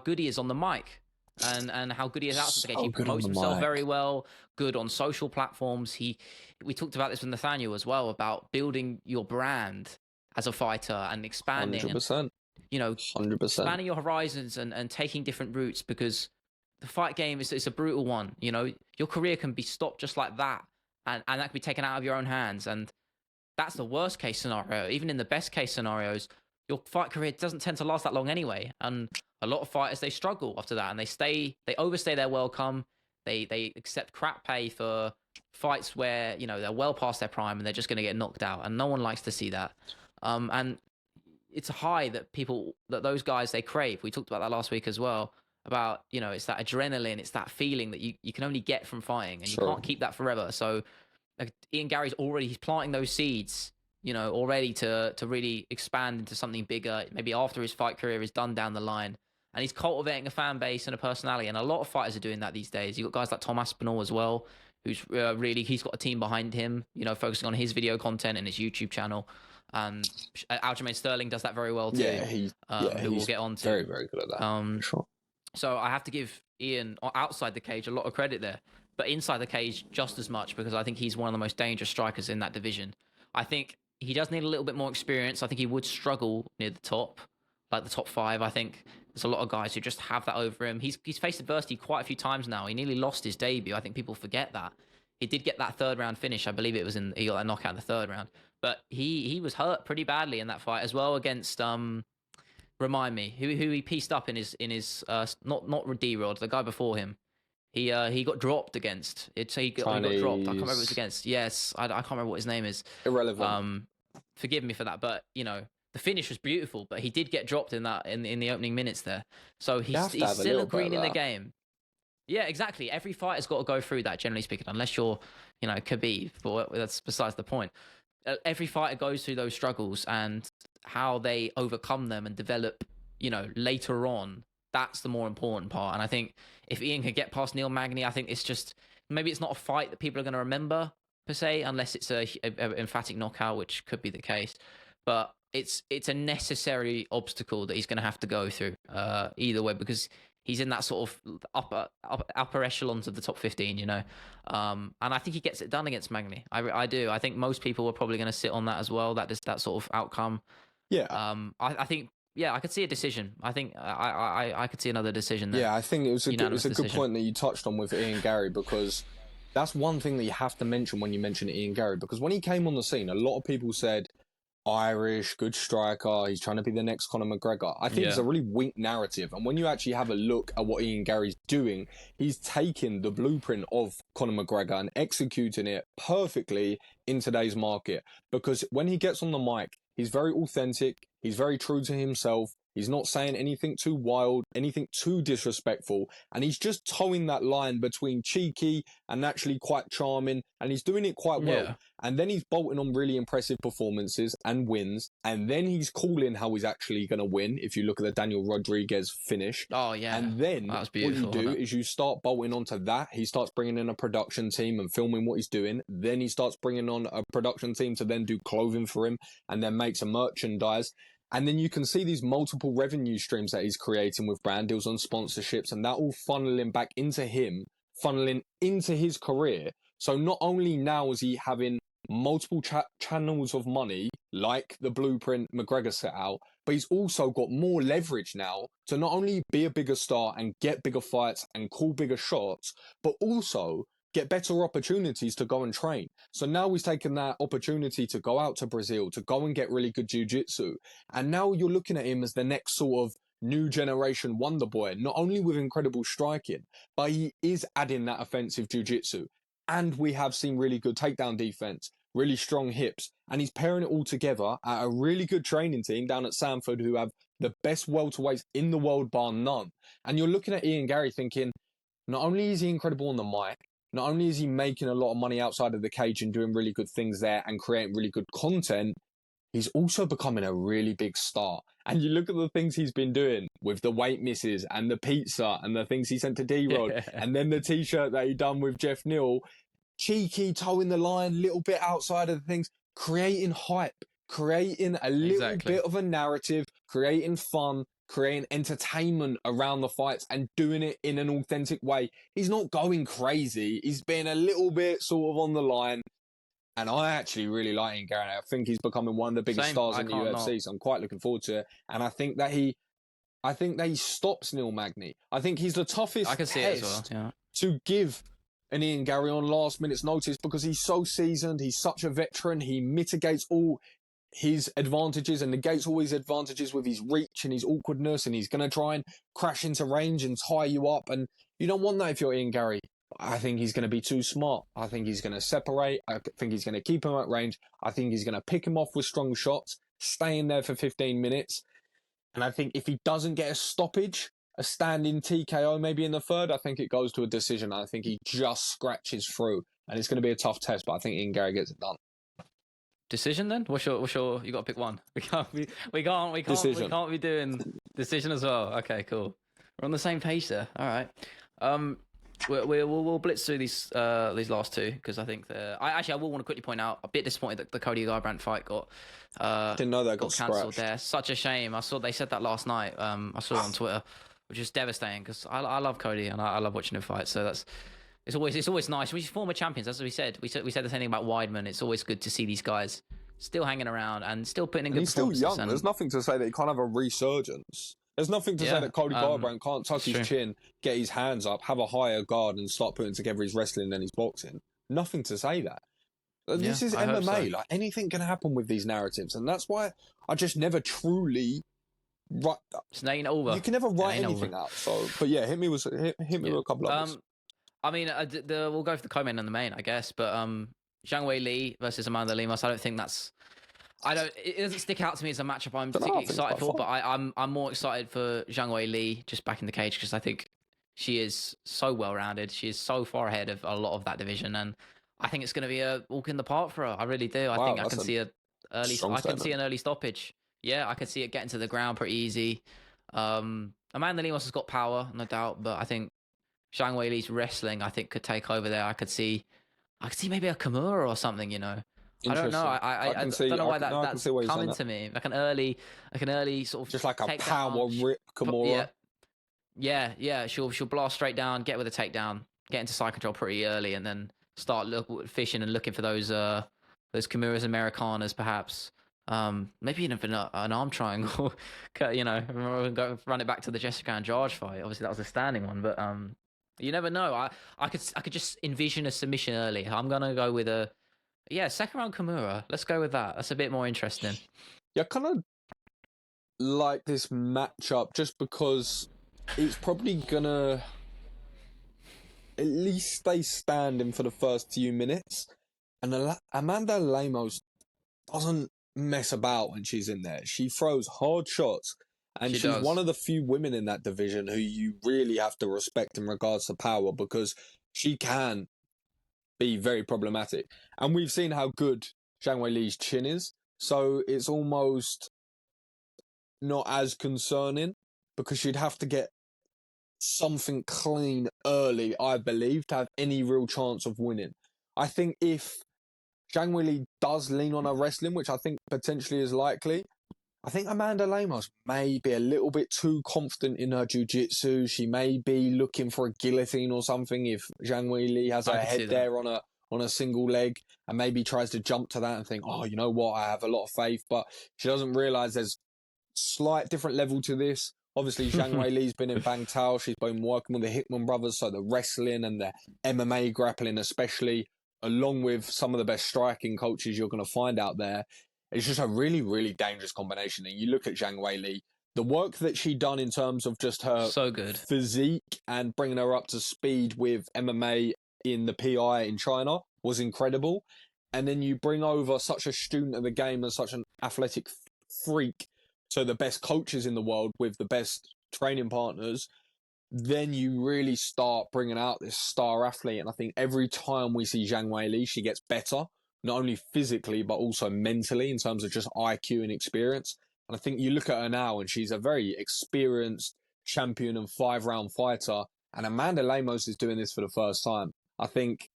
good he is on the mic and how good he is outside the cage. He promotes himself very well. Good on social platforms. We talked about this with Nathaniel as well about building your brand as a fighter and expanding. 100%. 100%. Expanding your horizons and taking different routes because the fight game is a brutal one. Your career can be stopped just like that, and that can be taken out of your own hands. And that's the worst case scenario. Even in the best case scenarios, your fight career doesn't tend to last that long anyway. And a lot of fighters, they struggle after that, and they overstay their welcome. They accept crap pay for fights where they're well past their prime and they're just going to get knocked out, and no one likes to see that. And it's a high that those guys they crave. We talked about that last week as well. About it's that adrenaline, it's that feeling that you can only get from fighting, and you can't keep that forever. So Ian Gary's he's planting those seeds, already to really expand into something bigger. Maybe after his fight career is done down the line, and he's cultivating a fan base and a personality. And a lot of fighters are doing that these days. You've got guys like Tom Aspinall as well, who's he's got a team behind him, focusing on his video content and his YouTube channel. And Aljamain Sterling does that very well too. Who we'll get on to. Very, very good at that. Sure. So I have to give Ian outside the cage a lot of credit there, but inside the cage just as much because I think he's one of the most dangerous strikers in that division. I think he does need a little bit more experience. I think he would struggle near the top, like the top 5. I think there's a lot of guys who just have that over him. He's faced adversity quite a few times now. He nearly lost his debut. I think people forget that. He did get that 3rd round finish. I believe he got that knockout in the 3rd round. But he was hurt pretty badly in that fight as well against remind me who he pieced up in his not D-Rod, the guy before him. He got dropped against. He got dropped. I can't remember who it was against. Yes, I can't remember what his name is. Irrelevant. Forgive me for that, but the finish was beautiful, but he did get dropped in the opening minutes there. So he's still a green in the game. Yeah, exactly. Every fighter's got to go through that, generally speaking, unless you're, Khabib, but that's besides the point. Every fighter goes through those struggles, and how they overcome them and develop, later on, that's the more important part. And I think if Ian can get past Neil Magny, I think maybe it's not a fight that people are going to remember per se, unless it's a emphatic knockout, which could be the case. But it's a necessary obstacle that he's going to have to go through either way, because he's in that sort of upper echelons of the top 15, and I think he gets it done against Magny. I do. I think most people are probably going to sit on that as well. That sort of outcome. Yeah. I think. Yeah, I could see a decision. I think I could see another decision there. Yeah, I think it was a good point that you touched on with Ian Gary, because that's one thing that you have to mention when you mention Ian Gary, because when he came on the scene, a lot of people said, Irish, good striker, he's trying to be the next Conor McGregor. I think it's a really weak narrative. And when you actually have a look at what Ian Gary's doing, he's taking the blueprint of Conor McGregor and executing it perfectly in today's market. Because when he gets on the mic, he's very authentic, he's very true to himself, he's not saying anything too wild, anything too disrespectful, and he's just towing that line between cheeky and actually quite charming, and he's doing it quite well. Yeah. And then he's bolting on really impressive performances and wins, and then he's calling how he's actually going to win, if you look at the Daniel Rodriguez finish. Oh, yeah. And then what you do is you start bolting onto that. He starts bringing in a production team and filming what he's doing. Then he starts bringing on a production team to then do clothing for him and then make some merchandise. And then you can see these multiple revenue streams that he's creating with brand deals and sponsorships, and that all funneling back into him, funneling into his career. So not only now is he having multiple channels of money, like the blueprint McGregor set out, but he's also got more leverage now to not only be a bigger star and get bigger fights and call bigger shots, but also get better opportunities to go and train. So now he's taken that opportunity to go out to Brazil, to go and get really good jiu-jitsu. And now you're looking at him as the next sort of new generation wonder boy, not only with incredible striking, but he is adding that offensive jiu-jitsu. And we have seen really good takedown defense, really strong hips, and he's pairing it all together at a really good training team down at Sanford who have the best welterweights in the world bar none. And you're looking at Ian Gary thinking, not only is he incredible on the mic, not only is he making a lot of money outside of the cage and doing really good things there and creating really good content, he's also becoming a really big star. And you look at the things he's been doing with the weight misses and the pizza and the things he sent to D-Rod and then the t-shirt that he done with Jeff Neal, cheeky, toeing the line, little bit outside of the things, creating hype, creating a little bit of a narrative, creating fun, creating entertainment around the fights and doing it in an authentic way. He's not going crazy. He's been a little bit sort of on the line. And I actually really like Ian Gary. I think he's becoming one of the biggest stars in the UFC. So I'm quite looking forward to it. And I think that he stops Neil Magny. I think he's the toughest I can see it as well, yeah, to give an Ian Gary on last minute's notice because he's so seasoned. He's such a veteran. He mitigates all his advantages and negates all his advantages with his reach and his awkwardness. And he's going to try and crash into range and tie you up. And you don't want that if you're Ian Gary. I think he's going to be too smart. I think he's going to separate. I think he's going to keep him at range. I think he's going to pick him off with strong shots, stay in there for 15 minutes. And I think if he doesn't get a stoppage, a standing TKO maybe in the third, I think it goes to a decision. I think he just scratches through. And it's going to be a tough test, but I think Ian Gary gets it done. Decision then? What's your you got to pick one. We can't be doing decision as well. Okay, cool. We're on the same page there. All right. We'll blitz through these last two because I think I will want to quickly point out a bit disappointed that the Cody Garbrandt fight got didn't know that got cancelled there. Such a shame. I saw they said that last night. I saw it on Twitter, which is devastating because I love Cody and I love watching him fight. So it's always nice. We're former champions, as we said. We said the same thing about Weidman. It's always good to see these guys still hanging around and still putting in good performances. He's still young. There's nothing to say that he can't have a resurgence. There's nothing to say that Cody Garbrandt can't tuck his chin, get his hands up, have a higher guard, and start putting together his wrestling and his boxing. Nothing to say that. This is MMA. So. Like anything can happen with these narratives, and that's why I just never truly. It's ain't over. You can never write anything out. So, but yeah, hit me with a couple of others. I mean, we'll go for the co-main and the main, I guess. But Zhang Wei Li versus Amanda Lemos. I don't think that's. It doesn't stick out to me as a matchup I'm particularly excited for, but I'm more excited for Zhang Wei Li just back in the cage because I think she is so well-rounded. She is so far ahead of a lot of that division, and I think it's going to be a walk in the park for her. I really do. I think I can see an early stoppage. Yeah, I can see it getting to the ground pretty easy. Amanda Lemos has got power, no doubt, but I think Zhang Wei Li's wrestling, I think, could take over there. I could see maybe a Kimura or something, you know. I don't know. I don't know why that's coming to me. Like an early sort of just like a power rip Kimura. Yeah. She'll blast straight down, get with a takedown, get into side control pretty early, and then start fishing and looking for those Kimuras Americanas, perhaps. Maybe even an arm triangle. You know, run it back to the Jessica Andrade fight. Obviously, that was a standing one, but you never know. I could just envision a submission early. I'm gonna go with a. Yeah, second round Kimura. Let's go with that. That's a bit more interesting. Yeah, I kind of like this matchup just because it's probably gonna at least stay standing for the first few minutes. And Amanda Lemos doesn't mess about when she's in there. She throws hard shots. And she's one of the few women in that division who you really have to respect in regards to power because she can be very problematic. And we've seen how good Zhang Wei Li's chin is. So it's almost not as concerning because she'd have to get something clean early, I believe, to have any real chance of winning. I think if Zhang Wei Li does lean on her wrestling, which I think potentially is likely, I think Amanda Lemos may be a little bit too confident in her jiu-jitsu. She may be looking for a guillotine or something if Zhang Wei Li has her head there on a single leg and maybe tries to jump to that and think, oh, you know what, I have a lot of faith. But she doesn't realise there's slight different level to this. Obviously, Zhang Weili's been in Bang Tao. She's been working with the Hickman brothers, so the wrestling and the MMA grappling especially, along with some of the best striking coaches you're going to find out there. It's just a really, really dangerous combination. And you look at Zhang Weili, the work that she done in terms of just her So good. physique and bringing her up to speed with MMA in the PI in China was incredible. And then you bring over such a student of the game and such an athletic freak to the best coaches in the world with the best training partners, then you really start bringing out this star athlete. And I think every time we see Zhang Weili, she gets better, not only physically, but also mentally in terms of just IQ and experience. And I think you look at her now and she's a very experienced champion and 5-round fighter. And Amanda Lemos is doing this for the first time. I think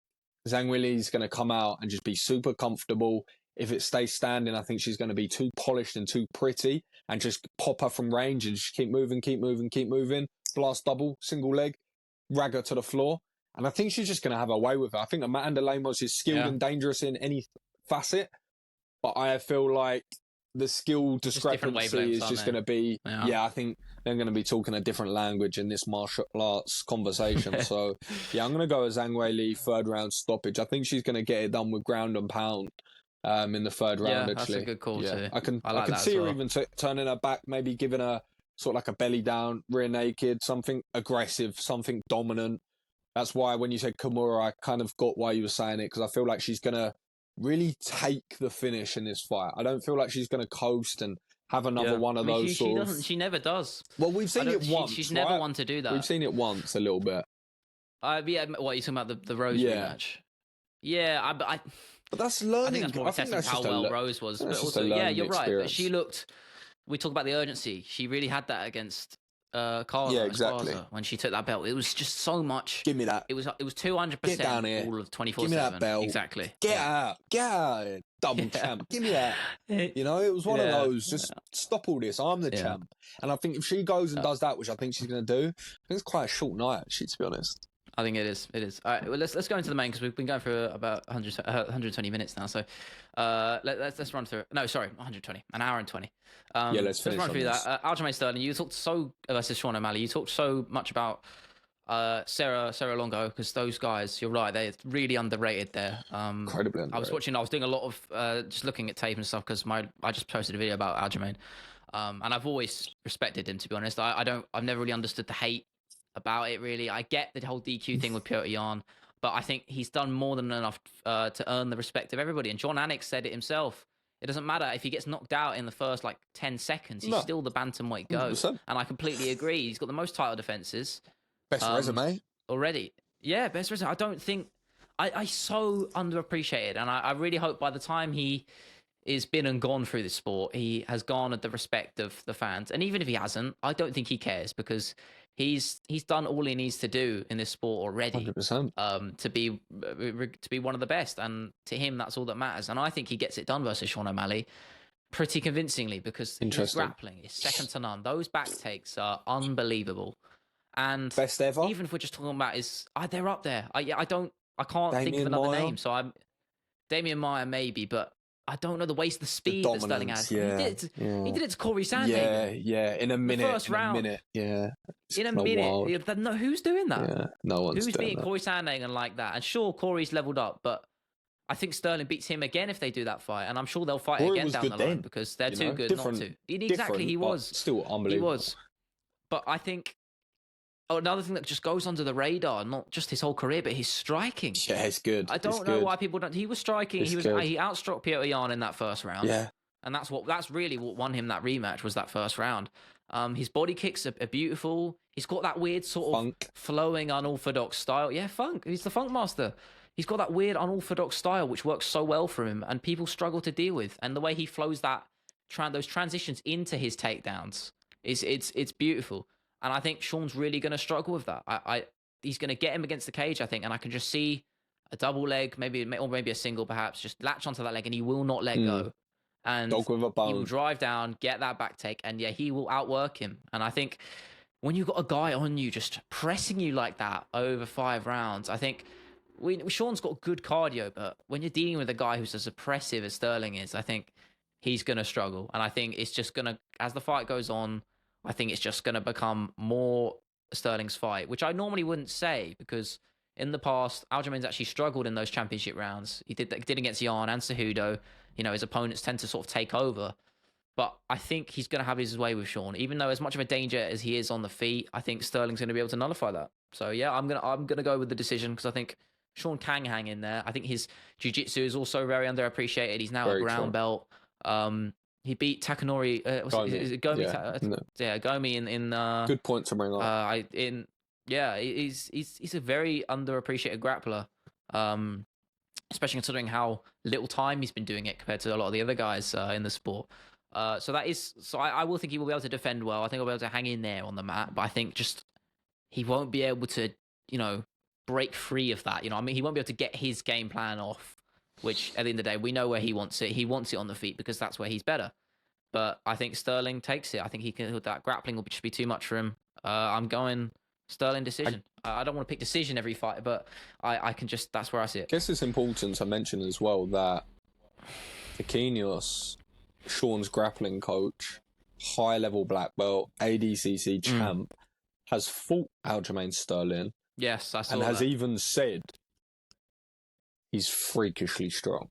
Zhang Weili is going to come out and just be super comfortable. If it stays standing, I think she's going to be too polished and too pretty and just pop her from range and just keep moving, blast double, single leg, rag her to the floor. And I think she's just going to have her way with her. I think Amanda Lemos is skilled and dangerous in any facet, but I feel like the skill discrepancy is just going to be, I think they're going to be talking a different language in this martial arts conversation. So, I'm going to go with Zhang Weili, 3rd round stoppage. I think she's going to get it done with ground and pound in the 3rd round, actually. That's a good call too. I can see her even turning her back, maybe giving her sort of like a belly down, rear naked, something aggressive, something dominant. That's why when you said Kimura, I kind of got why you were saying it, because I feel like she's going to really take the finish in this fight. I don't feel like she's going to coast and have another one of those She never does. Well, we've seen it once. She's never one to do that. We've seen it once a little bit. What are you talking about, the Rose rematch? Yeah, but that's learning. I think that's more a testament to how well Rose was. But also, you're right. But she looked. We talk about the urgency. She really had that against Carla. Yeah, exactly. When she took that belt, it was just so much. Give me that. It was 200%. Get down here. All of 24/7. Give me that belt. Exactly. Get out. Double champ. Give me that. You know, it was one of those. Just stop all this. I'm the champ. And I think if she goes and does that, which I think she's going to do, I think it's quite a short night, actually, to be honest. I think it is. It is. All right, well, let's go into the main, because we've been going for about 120 minutes now. So let's run through it. No, sorry, 120, an hour and 20. Let's run through that. Aljamain Sterling, you talked versus Sean O'Malley. You talked so much about Sarah Longo, because those guys, you're right, they're really underrated there. Incredibly underrated. I was doing a lot of just looking at tape and stuff, because I just posted a video about Aljamain, and I've always respected him, to be honest. I've never really understood the hate about it, really. I get the whole DQ thing with Piotr Jan, but I think he's done more than enough to earn the respect of everybody. And John Anik said it himself. It doesn't matter if he gets knocked out in the first 10 seconds. He's still the bantamweight GOAT. 100%. And I completely agree. He's got the most title defenses. Best resume already. Yeah, best resume. I don't think I so underappreciated, and I really hope by the time he is been and gone through this sport, he has garnered the respect of the fans. And even if he hasn't, I don't think he cares, because he's done all he needs to do in this sport already. 100%. To be one of the best, and to him that's all that matters. And I think he gets it done versus Sean O'Malley pretty convincingly, because his grappling is second to none. Those back takes are unbelievable, and best ever. Even if we're just talking about they're up there. I can't think of another name. So I'm Damian Maia maybe, but I don't know the speed that Sterling has. He did it to Corey Sandhagen. Yeah. In a minute. The first round. Yeah. In a minute. No, who's doing that? Yeah. No one's Who's doing beating that. Corey Sandhagen like that? And sure, Corey's leveled up, but I think Sterling beats him again if they do that fight. And I'm sure they'll fight again down the line, because they're too good not to. Exactly, he was. Still unbelievable. He was. But I think another thing that just goes under the radar, not just his whole career, but his striking. Yeah, it's good. I don't know why people don't. He was striking. He outstruck Piotr Jan in that first round. Yeah, and that's really what won him that rematch, was that first round. His body kicks are beautiful. He's got that weird sort of flowing, unorthodox style. Yeah, funk. He's the funk master. He's got that weird, unorthodox style which works so well for him, and people struggle to deal with. And the way he flows those transitions into his takedowns it's beautiful. And I think Sean's really going to struggle with that. He's going to get him against the cage, I think, and I can just see a double leg, maybe a single, perhaps, just latch onto that leg, and he will not let go. And dog with a bone. He will drive down, get that back take, and he will outwork him. And I think when you've got a guy on you just pressing you like that over 5 rounds, I think Sean's got good cardio, but when you're dealing with a guy who's as oppressive as Sterling is, I think he's going to struggle. And I think it's just going to, as the fight goes on, I think it's just going to become more Sterling's fight, which I normally wouldn't say because in the past, Aljamain's actually struggled in those championship rounds. He did against Jan and Cejudo. His opponents tend to sort of take over. But I think he's going to have his way with Sean. Even though as much of a danger as he is on the feet, I think Sterling's going to be able to nullify that. So yeah, I'm gonna go with the decision because I think Sean can hang in there. I think his jiu-jitsu is also very underappreciated. He's now a brown belt. He beat Takanori. Is it Gomi? Yeah, Gomi in. Good point to bring up. He's a very underappreciated grappler. Especially considering how little time he's been doing it compared to a lot of the other guys in the sport. So I will think he will be able to defend well. I think he'll be able to hang in there on the mat, but I think just he won't be able to, break free of that. He won't be able to get his game plan off, which at the end of the day, we know where he wants it. He wants it on the feet because that's where he's better. But I think Sterling takes it. I think that grappling will just be too much for him. I'm going Sterling decision. I don't want to pick decision every fight, but I can just, that's where I see it. I guess it's important to mention as well that Taquinios, Sean's grappling coach, high-level black belt, ADCC champ, has fought Aljamain Sterling. Yes, I saw and that. has even said he's freakishly strong.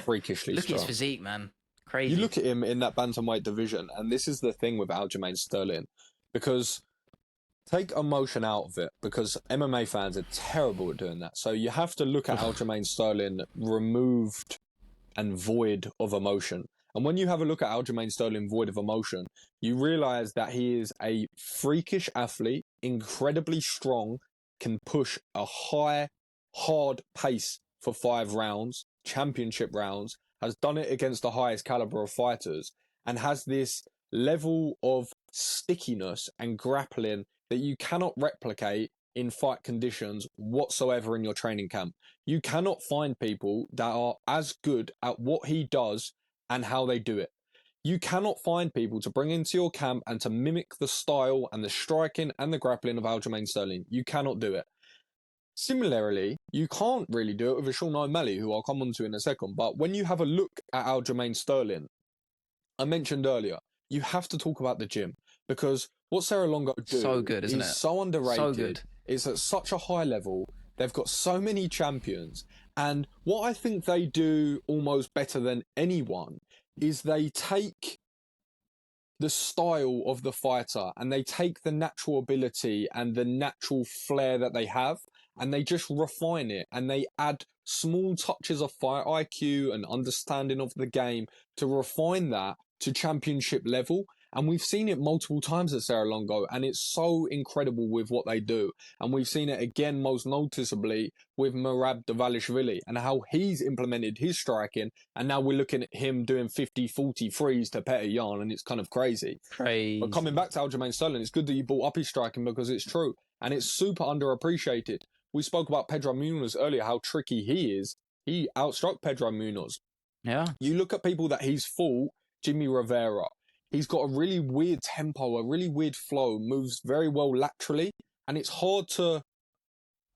Freakishly look strong. Look at his physique, man. Crazy. You look at him in that bantamweight division, and this is the thing with Aljamain Sterling, because take emotion out of it, because MMA fans are terrible at doing that. So you have to look at Aljamain Sterling removed and void of emotion. And when you have a look at Aljamain Sterling void of emotion, you realise that he is a freakish athlete, incredibly strong, can push a high, hard pace for 5 rounds, championship rounds, has done it against the highest caliber of fighters, and has this level of stickiness and grappling that you cannot replicate in fight conditions whatsoever in your training camp. You cannot find people that are as good at what he does and how they do it. You cannot find people to bring into your camp and to mimic the style and the striking and the grappling of Aljamain Sterling. You cannot do it. Similarly, you can't really do it with a Sean O'Malley, who I'll come on to in a second. But when you have a look at Aljamain Sterling, I mentioned earlier, you have to talk about the gym, because what Sarah Longo do so good, isn't it? So underrated. So good. It's at such a high level. They've got so many champions. And what I think they do almost better than anyone is they take the style of the fighter and they take the natural ability and the natural flair that they have, and they just refine it, and they add small touches of fight IQ and understanding of the game to refine that to championship level. And we've seen it multiple times at Sarah Longo, and it's so incredible with what they do. And we've seen it again most noticeably with Merab Dvalishvili and how he's implemented his striking, and now we're looking at him doing 50-40 frees to Petr Yan, and it's kind of crazy. But coming back to Aljamain Sterling, it's good that you brought up his striking, because it's true, and it's super underappreciated. We spoke about Pedro Munoz earlier, how tricky he is. He outstruck Pedro Munoz. Yeah. You look at people that he's fought, Jimmy Rivera. He's got a really weird tempo, a really weird flow, moves very well laterally, and it's hard to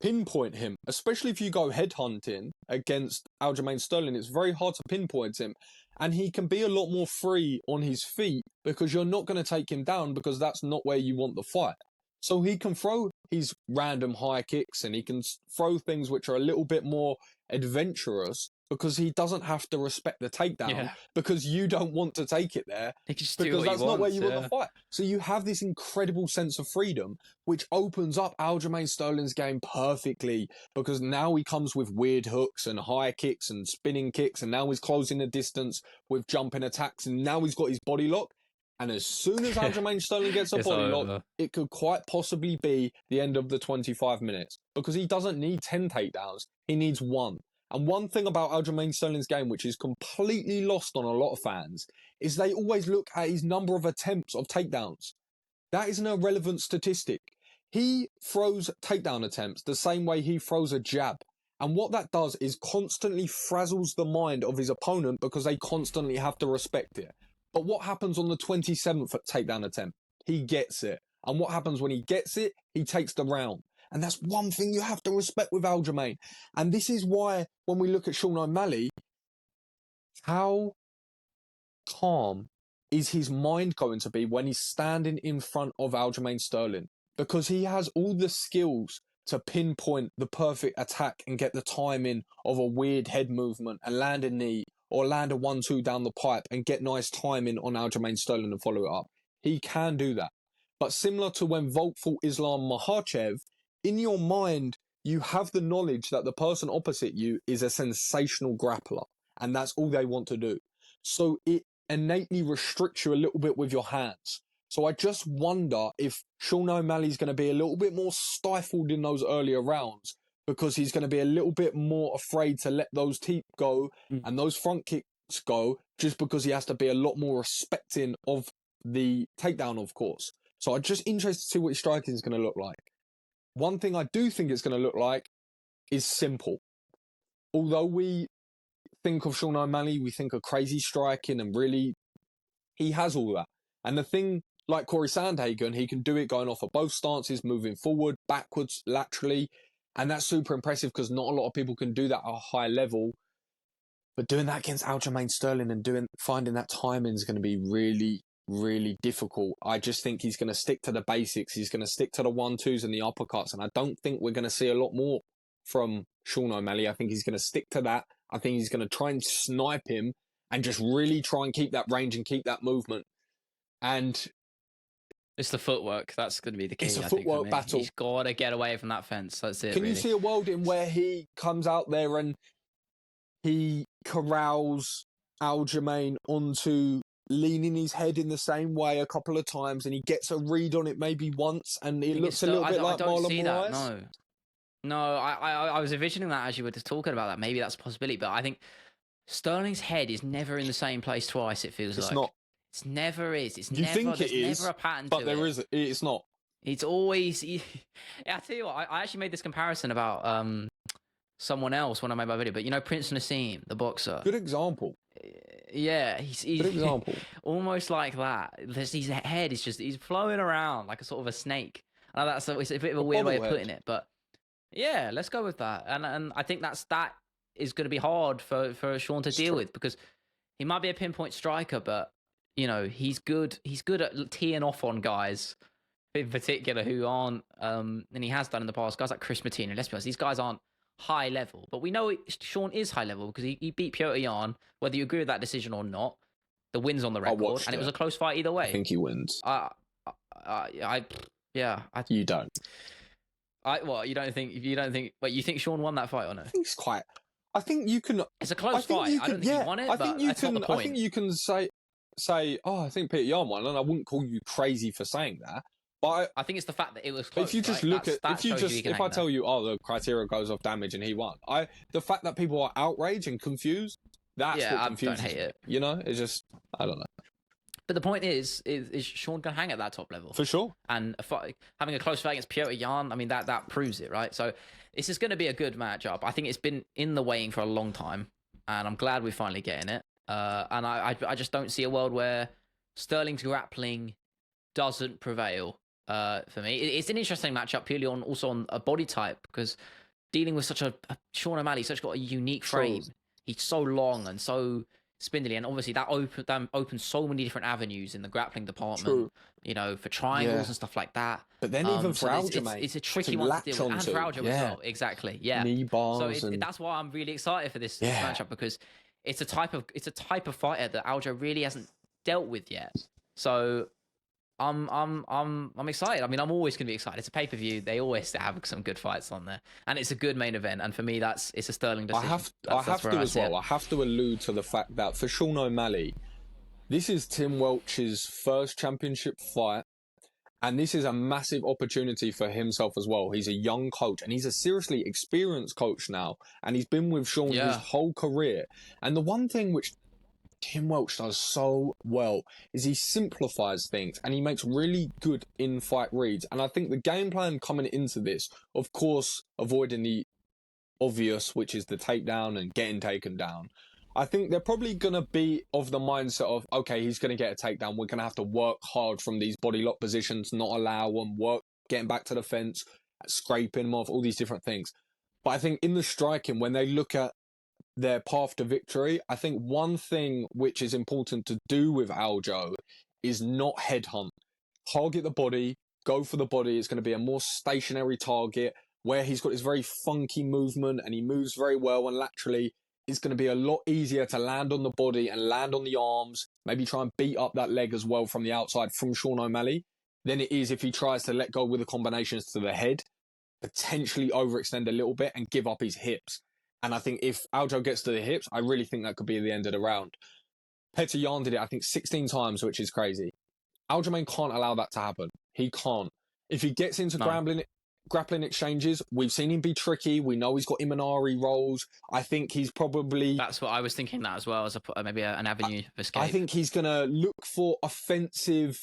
pinpoint him, especially if you go headhunting against Aljamain Sterling. It's very hard to pinpoint him, and he can be a lot more free on his feet because you're not going to take him down, because that's not where you want the fight. So he can throw his random high kicks, and he can throw things which are a little bit more adventurous, because he doesn't have to respect the takedown, because you don't want to take it there, because that's not where you want to fight. So you have this incredible sense of freedom, which opens up Aljamain Sterling's game perfectly, because now he comes with weird hooks and high kicks and spinning kicks, and now he's closing the distance with jumping attacks, and now he's got his body lock. And as soon as Aljamain Sterling gets a body lock, it could quite possibly be the end of the 25 minutes, because he doesn't need 10 takedowns, he needs 1. And one thing about Aljamain Sterling's game, which is completely lost on a lot of fans, is they always look at his number of attempts of takedowns. That is an irrelevant statistic. He throws takedown attempts the same way he throws a jab. And what that does is constantly frazzles the mind of his opponent, because they constantly have to respect it. But what happens on the 27th takedown attempt? He gets it. And what happens when he gets it? He takes the round. And that's one thing you have to respect with Aljamain. And this is why, when we look at Sean O'Malley, how calm is his mind going to be when he's standing in front of Aljamain Sterling? Because he has all the skills to pinpoint the perfect attack and get the timing of a weird head movement and land a knee or land a 1-2 down the pipe and get nice timing on Aljamain Sterling and follow it up. He can do that. But similar to when Volk fought Islam Makhachev, in your mind, you have the knowledge that the person opposite you is a sensational grappler, and that's all they want to do. So it innately restricts you a little bit with your hands. So I just wonder if Sean O'Malley's going to be a little bit more stifled in those earlier rounds because he's going to be a little bit more afraid to let those teeth go and those front kicks go just because he has to be a lot more respecting of the takedown, of course. So I'm just interested to see what his striking is going to look like. One thing I do think it's going to look like is simple. Although we think of Sean O'Malley, we think of crazy striking and really, he has all that. And the thing, like Corey Sandhagen, he can do it going off of both stances, moving forward, backwards, laterally. And that's super impressive because not a lot of people can do that at a high level. But doing that against Aljamain Sterling and finding that timing is going to be really, really difficult. I just think he's going to stick to the basics. He's going to stick to the 1-2s and the uppercuts. And I don't think we're going to see a lot more from Sean O'Malley. I think he's going to stick to that. I think he's going to try and snipe him and just really try and keep that range and keep that movement. And it's the footwork. That's going to be the key. It's a I think, for footwork me. battle. He's got to get away from that fence. That's it. Can really. you see a world in where he comes out there and he corrals Aljamain onto leaning his head in the same way a couple of times and he gets a read on it maybe once and it looks a little bit like Marlon Moraes? No, I was envisioning that as you were just talking about that. Maybe that's a possibility, but I think Sterling's head is never in the same place twice, it feels like. It's not. It never is. It's you never, think it is, never a pattern but to there it. is. It's not. It's always... I tell you what, I actually made this comparison about someone else when I made my video, but you know Prince Nassim, the boxer? Good example. Yeah, he's good example. Almost like that. His head is just... He's flowing around like a sort of a snake. I know it's a bit of a weird way of putting it, but yeah, let's go with that. And I think that is going to be hard for Sean to deal with because he might be a pinpoint striker, but you know, he's good at teeing off on guys in particular who aren't, and he has done in the past, guys like Chris Martina. Let's be honest, these guys aren't high level, but we know Sean is high level because he beat Petr Yan, whether you agree with that decision or not. The win's on the record, and it was a close fight either way. I think he wins. You don't. You don't think? Wait, you think Sean won that fight or no? I think you can. It's a close fight. I don't think he won it. But that's not the point. I think you can say, oh, I think Petr Yan won, and I wouldn't call you crazy for saying that. But I think it's the fact that it was close. If you just if I tell you, oh, the criteria goes off damage and he won, the fact that people are outraged and confused, that's what confuses me. I don't hate it. You know, it's just, I don't know. But the point is Sean can hang at that top level for sure. And having a close fight against Petr Yan, I mean that proves it, right? So this is going to be a good matchup. I think it's been in the waiting for a long time, and I'm glad we're finally getting it. And I just don't see a world where Sterling's grappling doesn't prevail. For me, it's an interesting matchup purely on a body type because dealing with such a Sean O'Malley, got a unique frame. He's so long and so spindly, and obviously that opens so many different avenues in the grappling department. You know, for triangles and stuff like that. But then even for Aljamain, it's a tricky one to deal with, and for Aljamain as well. Exactly, yeah. Knee bars, so that's why I'm really excited for this matchup because it's a type of fighter that Aljo really hasn't dealt with yet. So I'm excited. I mean, I'm always going to be excited. It's a pay-per-view. They always have some good fights on there, and it's a good main event. And for me, it's a Sterling decision. I have to allude to the fact that for Sean O'Malley, this is Tim Welch's first championship fight, and this is a massive opportunity for himself as well. He's a young coach, and he's a seriously experienced coach now, and he's been with Sean his whole career. And the one thing which Tim Welch does so well is he simplifies things and he makes really good in-fight reads. And I think the game plan coming into this, of course, avoiding the obvious, which is the takedown and getting taken down. I think they're probably going to be of the mindset of, okay, he's going to get a takedown. We're going to have to work hard from these body lock positions, not allow him, work, getting back to the fence, scraping him off, all these different things. But I think in the striking, when they look at their path to victory, I think one thing which is important to do with Aljo is not headhunt. Target the body, go for the body. It's going to be a more stationary target where he's got this very funky movement and he moves very well, and laterally it's going to be a lot easier to land on the body and land on the arms, maybe try and beat up that leg as well from the outside from Sean O'Malley, than it is if he tries to let go with the combinations to the head, potentially overextend a little bit and give up his hips. And I think if Aljo gets to the hips, I really think that could be the end of the round. Petr Yan did it, I think, 16 times, which is crazy. Aljamain can't allow that to happen. He can't. If he gets into grappling exchanges, we've seen him be tricky. We know he's got Imanari rolls. I think he's probably... That's what I was thinking that as well, as maybe an avenue of escape. I think he's going to look for offensive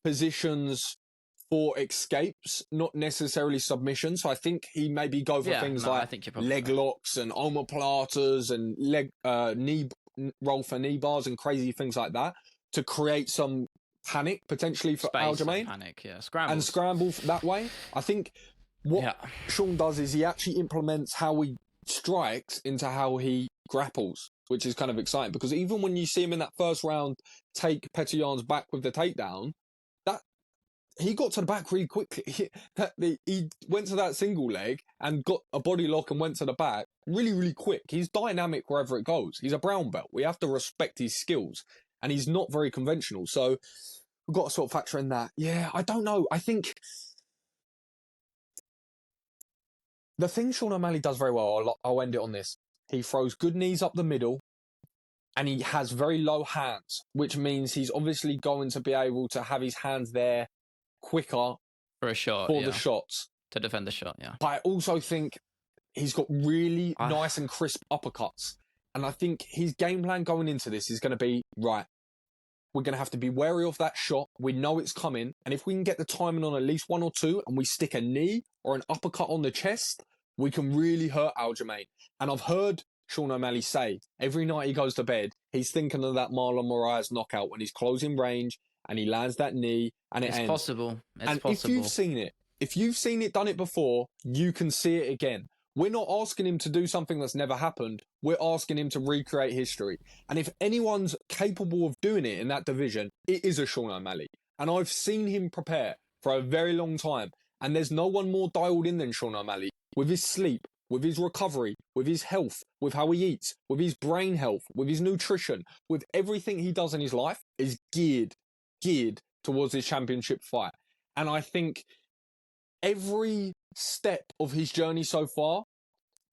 positions for escapes, not necessarily submission. So I think he maybe go for things like leg locks and omoplatas and knee roll for knee bars and crazy things like that to create some panic potentially for Aljamain. Panic, yeah. Scramble. And scramble that way. I think what Sean does is he actually implements how he strikes into how he grapples, which is kind of exciting because even when you see him in that first round take Petr Yan's back with the takedown, he got to the back really quickly. He went to that single leg and got a body lock and went to the back really, really quick. He's dynamic wherever it goes. He's a brown belt. We have to respect his skills. And he's not very conventional. So we've got to sort of factor in that. Yeah, I don't know. I think the thing Sean O'Malley does very well, I'll end it on this. He throws good knees up the middle and he has very low hands, which means he's obviously going to be able to have his hands there quicker for a shot, for the shots. To defend the shot, yeah. But I also think he's got really nice and crisp uppercuts. And I think his game plan going into this is going to be, right, we're going to have to be wary of that shot. We know it's coming. And if we can get the timing on at least one or two and we stick a knee or an uppercut on the chest, we can really hurt Aljamain. And I've heard Sean O'Malley say every night he goes to bed, he's thinking of that Marlon Moraes knockout when he's closing range and he lands that knee and it ends. It's possible. If you've seen it, done it before, you can see it again. We're not asking him to do something that's never happened. We're asking him to recreate history. And if anyone's capable of doing it in that division, it is a Sean O'Malley. And I've seen him prepare for a very long time. And there's no one more dialed in than Sean O'Malley. With his sleep, with his recovery, with his health, with how he eats, with his brain health, with his nutrition, with everything he does in his life is geared towards his championship fight. And I think every step of his journey so far,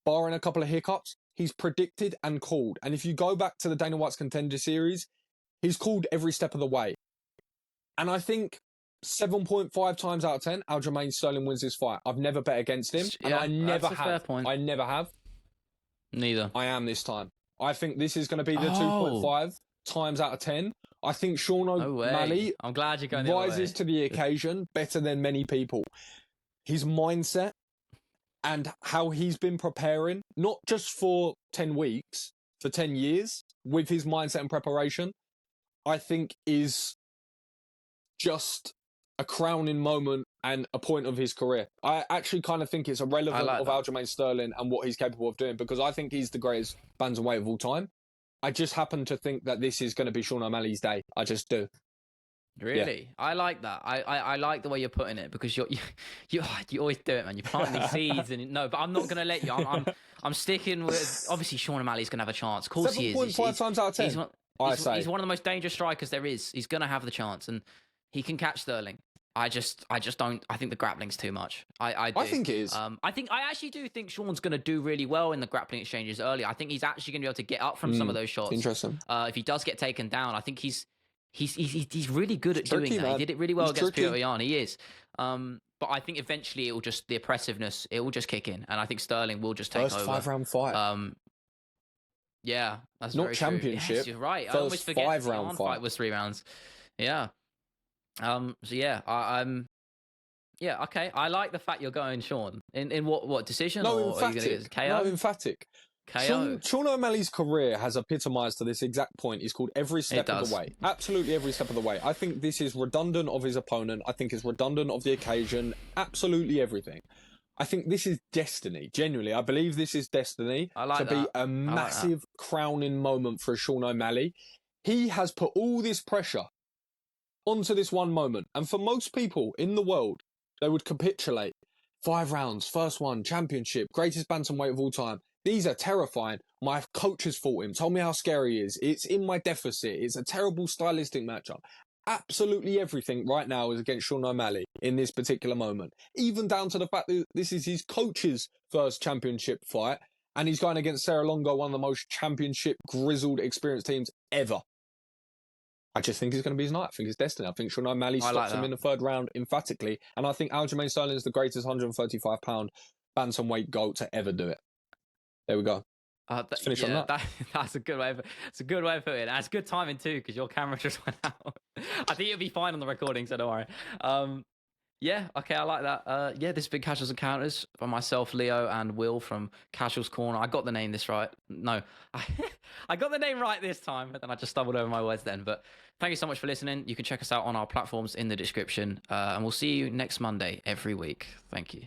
barring a couple of hiccups, he's predicted and called. And if you go back to the Dana White's Contender Series, he's called every step of the way. And I think 7.5 times out of 10, Aljamain Sterling wins this fight. I've never bet against him, and I never have. Fair point. I never have. Neither. I am this time. I think this is going to be the 2.5 times out of 10. I think Sean O'Malley I'm glad you're going rises to the occasion better than many people. His mindset and how he's been preparing, not just for 10 weeks, for 10 years, with his mindset and preparation, I think is just a crowning moment and a point of his career. I actually kind of think it's irrelevant of Aljamain Sterling and what he's capable of doing because I think he's the greatest bantamweight of all time. I just happen to think that this is going to be Sean O'Malley's day. I just do. Really? Yeah. I like that. I like the way you're putting it because you always do it, man. You plant these seeds and no, but I'm not going to let you. I'm sticking with, obviously Sean O'Malley's going to have a chance. Of course he is. 7.5 times out of 10. He's one of the most dangerous strikers there is. He's going to have the chance and he can catch Sterling. I just don't. I think the grappling's too much. I think it is. I actually do think Sean's going to do really well in the grappling exchanges early. I think he's actually going to be able to get up from some of those shots. Interesting. If he does get taken down, I think he's really good at doing that. Man. He did it really well against Petr Yan. He is. But I think eventually the oppressiveness, it will just kick in, and I think Sterling will just take over. First 5-round fight. Yeah, that's not very championship. True. Yes, you're right. First I always forget 5-round fight was 3 rounds. Yeah. So yeah, I'm. Yeah, okay. I like the fact you're going Sean. In what decision? No, or emphatic. Are you gonna get KO? No, emphatic. KO. Sean O'Malley's career has epitomised to this exact point. He's called every step of the way. Absolutely every step of the way. I think this is redundant of his opponent. I think it's redundant of the occasion. Absolutely everything. I think this is destiny. Genuinely, I believe this is destiny I like to be that. a massive crowning moment for Sean O'Malley. He has put all this pressure onto this one moment. And for most people in the world, they would capitulate. 5 rounds, first one, championship, greatest bantamweight of all time. These are terrifying. My coach has fought him, told me how scary he is. It's in my deficit. It's a terrible stylistic matchup. Absolutely everything right now is against Sean O'Malley in this particular moment. Even down to the fact that this is his coach's first championship fight, and he's going against Sarah Longo, one of the most championship grizzled, experienced teams ever. I just think it's going to be his night. I think it's destiny. I think Sean O'Malley stops him in the 3rd round emphatically. And I think Aljamain Sterling is the greatest 135-pound bantamweight GOAT to ever do it. There we go. Let's finish on that. That's a good way. It's a good way of putting it. That's good timing too, because your camera just went out. I think it'll be fine on the recording, so don't worry. Yeah, okay, I like that. Yeah, this has been Casuals and Counters by myself, Leo, and Will from Casuals Corner. I got the name right. No, I got the name right this time, but then I just stumbled over my words then. But thank you so much for listening. You can check us out on our platforms in the description, and we'll see you next Monday every week. Thank you.